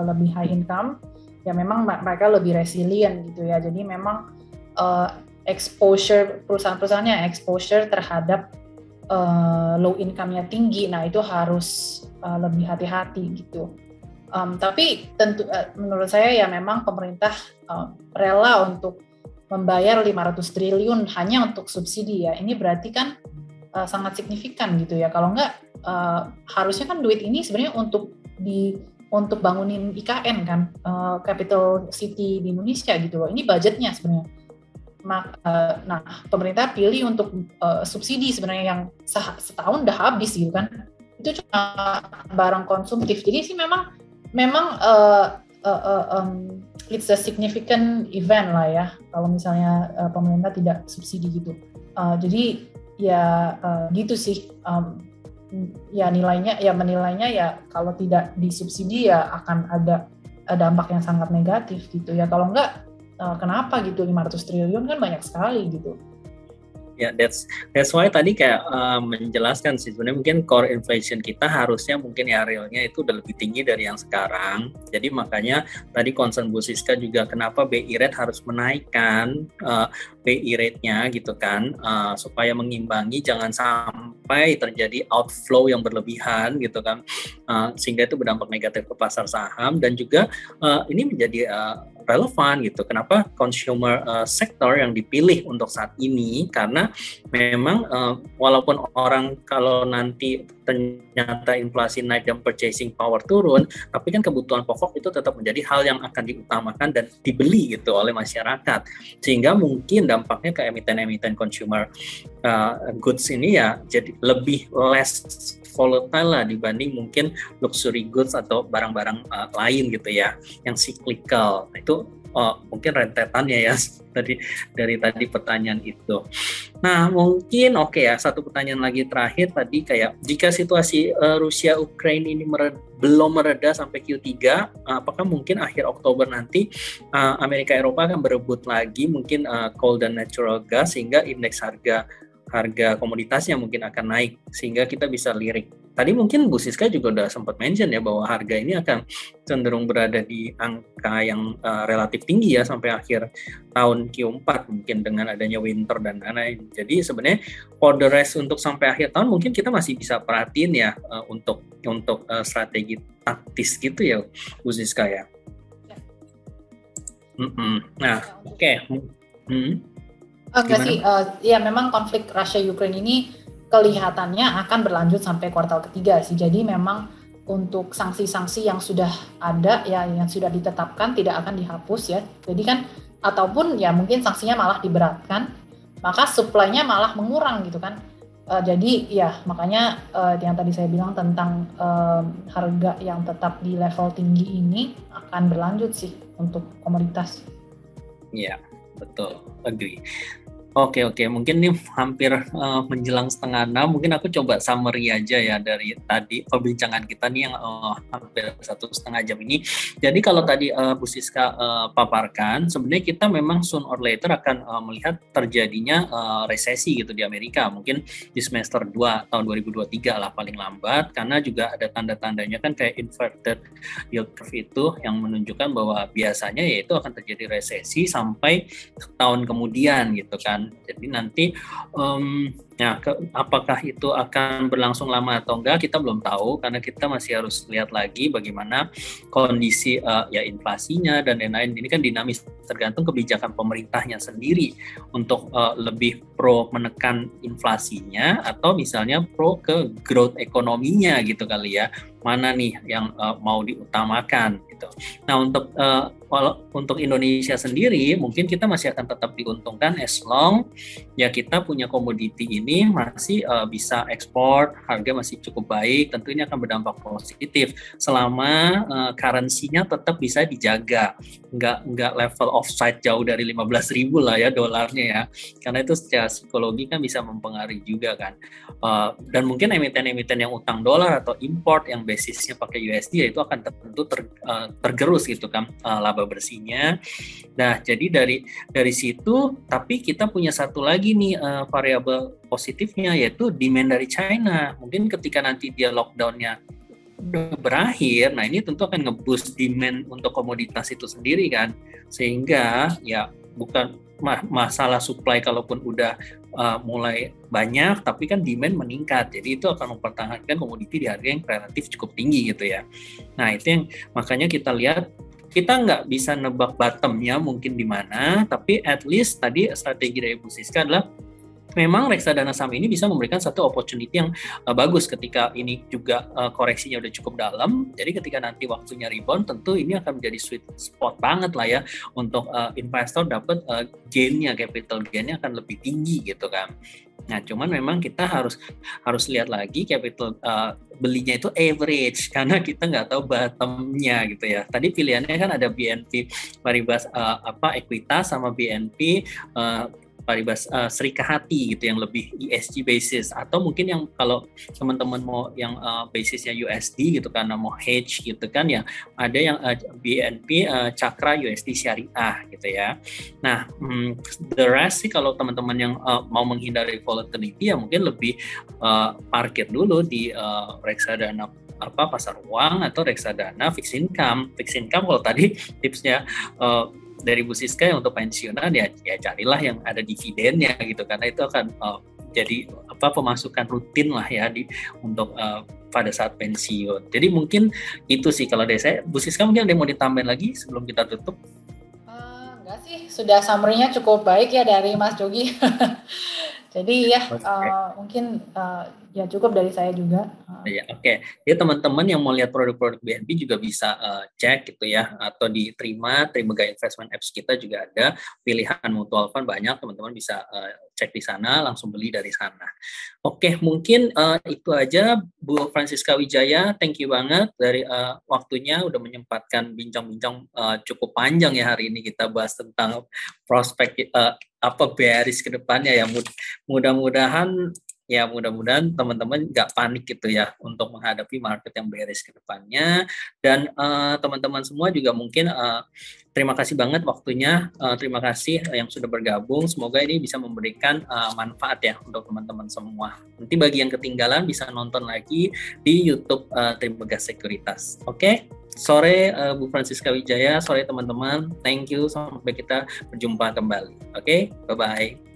lebih high income ya memang mereka lebih resilient gitu ya. Jadi memang exposure perusahaan-perusahaannya exposure terhadap low income-nya tinggi, nah itu harus lebih hati-hati gitu. Tapi tentu menurut saya ya memang pemerintah rela untuk membayar 500 triliun hanya untuk subsidi ya. Ini berarti kan sangat signifikan gitu ya. Kalau enggak harusnya kan duit ini sebenarnya untuk bangunin IKN kan, capital city di Indonesia gitu loh. Ini budgetnya sebenarnya. Nah, pemerintah pilih untuk subsidi sebenarnya yang setahun udah habis gitu kan. Itu cuma barang konsumtif. Jadi sih memang it's a significant event lah ya kalau misalnya pemerintah tidak subsidi gitu. Jadi ya gitu sih. Ya menilainya ya kalau tidak disubsidi ya akan ada dampak yang sangat negatif gitu ya. Kalau enggak kenapa gitu 500 triliun kan banyak sekali gitu. Ya, that's why tadi kayak menjelaskan sih sebenarnya mungkin core inflation kita harusnya mungkin ya realnya itu udah lebih tinggi dari yang sekarang. Jadi makanya tadi concern Bu Siska juga kenapa BI rate harus menaikkan BI rate-nya gitu kan, supaya mengimbangi jangan sampai terjadi outflow yang berlebihan gitu kan, sehingga itu berdampak negatif ke pasar saham. Dan juga ini menjadi relevan gitu. Kenapa consumer sector yang dipilih untuk saat ini? Karena memang walaupun orang kalau nanti ternyata inflasi naik dan purchasing power turun, tapi kan kebutuhan pokok itu tetap menjadi hal yang akan diutamakan dan dibeli gitu oleh masyarakat. Sehingga mungkin dampaknya ke emiten-emiten consumer goods ini ya jadi lebih less volatile lah dibanding mungkin luxury goods atau barang-barang lain gitu ya yang cyclical. Nah, itu mungkin rentetannya ya dari tadi pertanyaan itu. Nah mungkin ya satu pertanyaan lagi terakhir tadi kayak jika situasi Rusia Ukraina ini belum mereda sampai Q3, apakah mungkin akhir Oktober nanti Amerika Eropa akan berebut lagi mungkin coal dan natural gas sehingga indeks harga komoditasnya mungkin akan naik sehingga kita bisa lirik. Tadi mungkin Bu Siska juga udah sempat mention ya bahwa harga ini akan cenderung berada di angka yang relatif tinggi ya sampai akhir tahun Q4 mungkin dengan adanya winter dan lain-lain. Jadi sebenarnya for the rest untuk sampai akhir tahun mungkin kita masih bisa perhatiin ya untuk strategi taktis gitu ya Bu Siska ya. Nah, oke. Enggak sih, ya memang konflik Rusia-Ukraine ini kelihatannya akan berlanjut sampai kuartal ketiga sih. Jadi memang untuk sanksi-sanksi yang sudah ada ya yang sudah ditetapkan tidak akan dihapus ya. Jadi kan ataupun ya mungkin sanksinya malah diberatkan, maka supply-nya malah mengurang gitu kan. Jadi ya makanya yang tadi saya bilang tentang harga yang tetap di level tinggi ini akan berlanjut sih untuk komoditas. Iya, betul, agree. Oke, mungkin ini hampir menjelang 5:30, mungkin aku coba summary aja ya dari tadi perbincangan kita nih yang hampir 1,5 jam ini. Jadi kalau tadi Bu Siska paparkan, sebenarnya kita memang soon or later akan melihat terjadinya resesi gitu di Amerika, mungkin di semester 2 tahun 2023 lah paling lambat, karena juga ada tanda-tandanya kan kayak inverted yield curve itu yang menunjukkan bahwa biasanya yaitu akan terjadi resesi sampai tahun kemudian gitu kan. Jadi nanti apakah itu akan berlangsung lama atau enggak kita belum tahu karena kita masih harus lihat lagi bagaimana kondisi ya inflasinya dan lain-lain. Ini kan dinamis tergantung kebijakan pemerintahnya sendiri untuk lebih pro menekan inflasinya atau misalnya pro ke growth ekonominya gitu kali ya. Mana nih yang mau diutamakan gitu. Nah untuk Indonesia sendiri mungkin kita masih akan tetap diuntungkan as long ya kita punya komoditi ini masih bisa ekspor, harga masih cukup baik, tentu ini akan berdampak positif selama currency-nya tetap bisa dijaga, nggak level offside jauh dari 15.000 lah ya dolarnya ya, karena itu secara psikologi kan bisa mempengaruhi juga kan, dan mungkin emiten-emiten yang utang dolar atau import yang basisnya pakai USD ya itu akan tentu tergerus gitu kan laba bersihnya. Nah jadi dari situ tapi kita punya satu lagi nih variabel positifnya yaitu demand dari China. Mungkin ketika nanti dia lockdown-nya udah berakhir, nah ini tentu akan nge-boost demand untuk komoditas itu sendiri kan, sehingga ya bukan masalah supply kalaupun udah mulai banyak, tapi kan demand meningkat, jadi itu akan mempertahankan komoditi di harga yang relatif cukup tinggi gitu ya. Nah itu yang makanya kita lihat, kita nggak bisa nebak bottomnya mungkin di mana, tapi at least tadi strategi dari Bu Siska adalah memang reksadana saham ini bisa memberikan satu opportunity yang bagus ketika ini juga koreksinya udah cukup dalam. Jadi ketika nanti waktunya rebound, tentu ini akan menjadi sweet spot banget lah ya untuk investor dapat gainnya, capital gainnya akan lebih tinggi gitu kan. Nah, cuman memang kita harus lihat lagi capital belinya itu average, karena kita nggak tahu bottomnya gitu ya. Tadi pilihannya kan ada BNP Paribas Equitas sama BNP Paribas Serikahati gitu yang lebih ESG basis, atau mungkin yang kalau teman-teman mau yang basisnya USD gitu karena mau hedge gitu kan ya, ada yang BNP Cakra USD Syariah gitu ya. Nah, the rest sih kalau teman-teman yang mau menghindari volatility ya mungkin lebih parkir dulu di reksadana pasar uang atau reksadana fixed income. Fixed income kalau tadi tipsnya dari Bu Siska yang untuk pensiunan ya carilah yang ada dividennya gitu, karena itu akan jadi pemasukan rutin lah ya untuk pada saat pensiun. Jadi mungkin itu sih kalau dari saya. Bu Siska mungkin ada yang mau ditambahin lagi sebelum kita tutup? Enggak sih, sudah summary-nya cukup baik ya dari Mas Jogi. Jadi ya mungkin ya cukup dari saya juga. Ya, oke. Jadi teman-teman yang mau lihat produk-produk BNP juga bisa cek gitu ya, atau di Trimega Investment Apps kita juga ada pilihan mutual fund banyak, teman-teman bisa cek di sana, langsung beli dari sana. Oke, mungkin itu aja Bu Francisca Wijaya, thank you banget dari waktunya udah menyempatkan bincang-bincang cukup panjang ya hari ini, kita bahas tentang prospek bearish ke depannya ya. Mudah-mudahan teman-teman nggak panik gitu ya untuk menghadapi market yang bearish ke depannya. Dan teman-teman semua juga mungkin terima kasih banget waktunya, terima kasih yang sudah bergabung. Semoga ini bisa memberikan manfaat ya untuk teman-teman semua. Nanti bagi yang ketinggalan bisa nonton lagi di YouTube Trimega Sekuritas. Oke? Sore Bu Francisca Wijaya, sore teman-teman. Thank you, sampai kita berjumpa kembali. Oke? Bye-bye.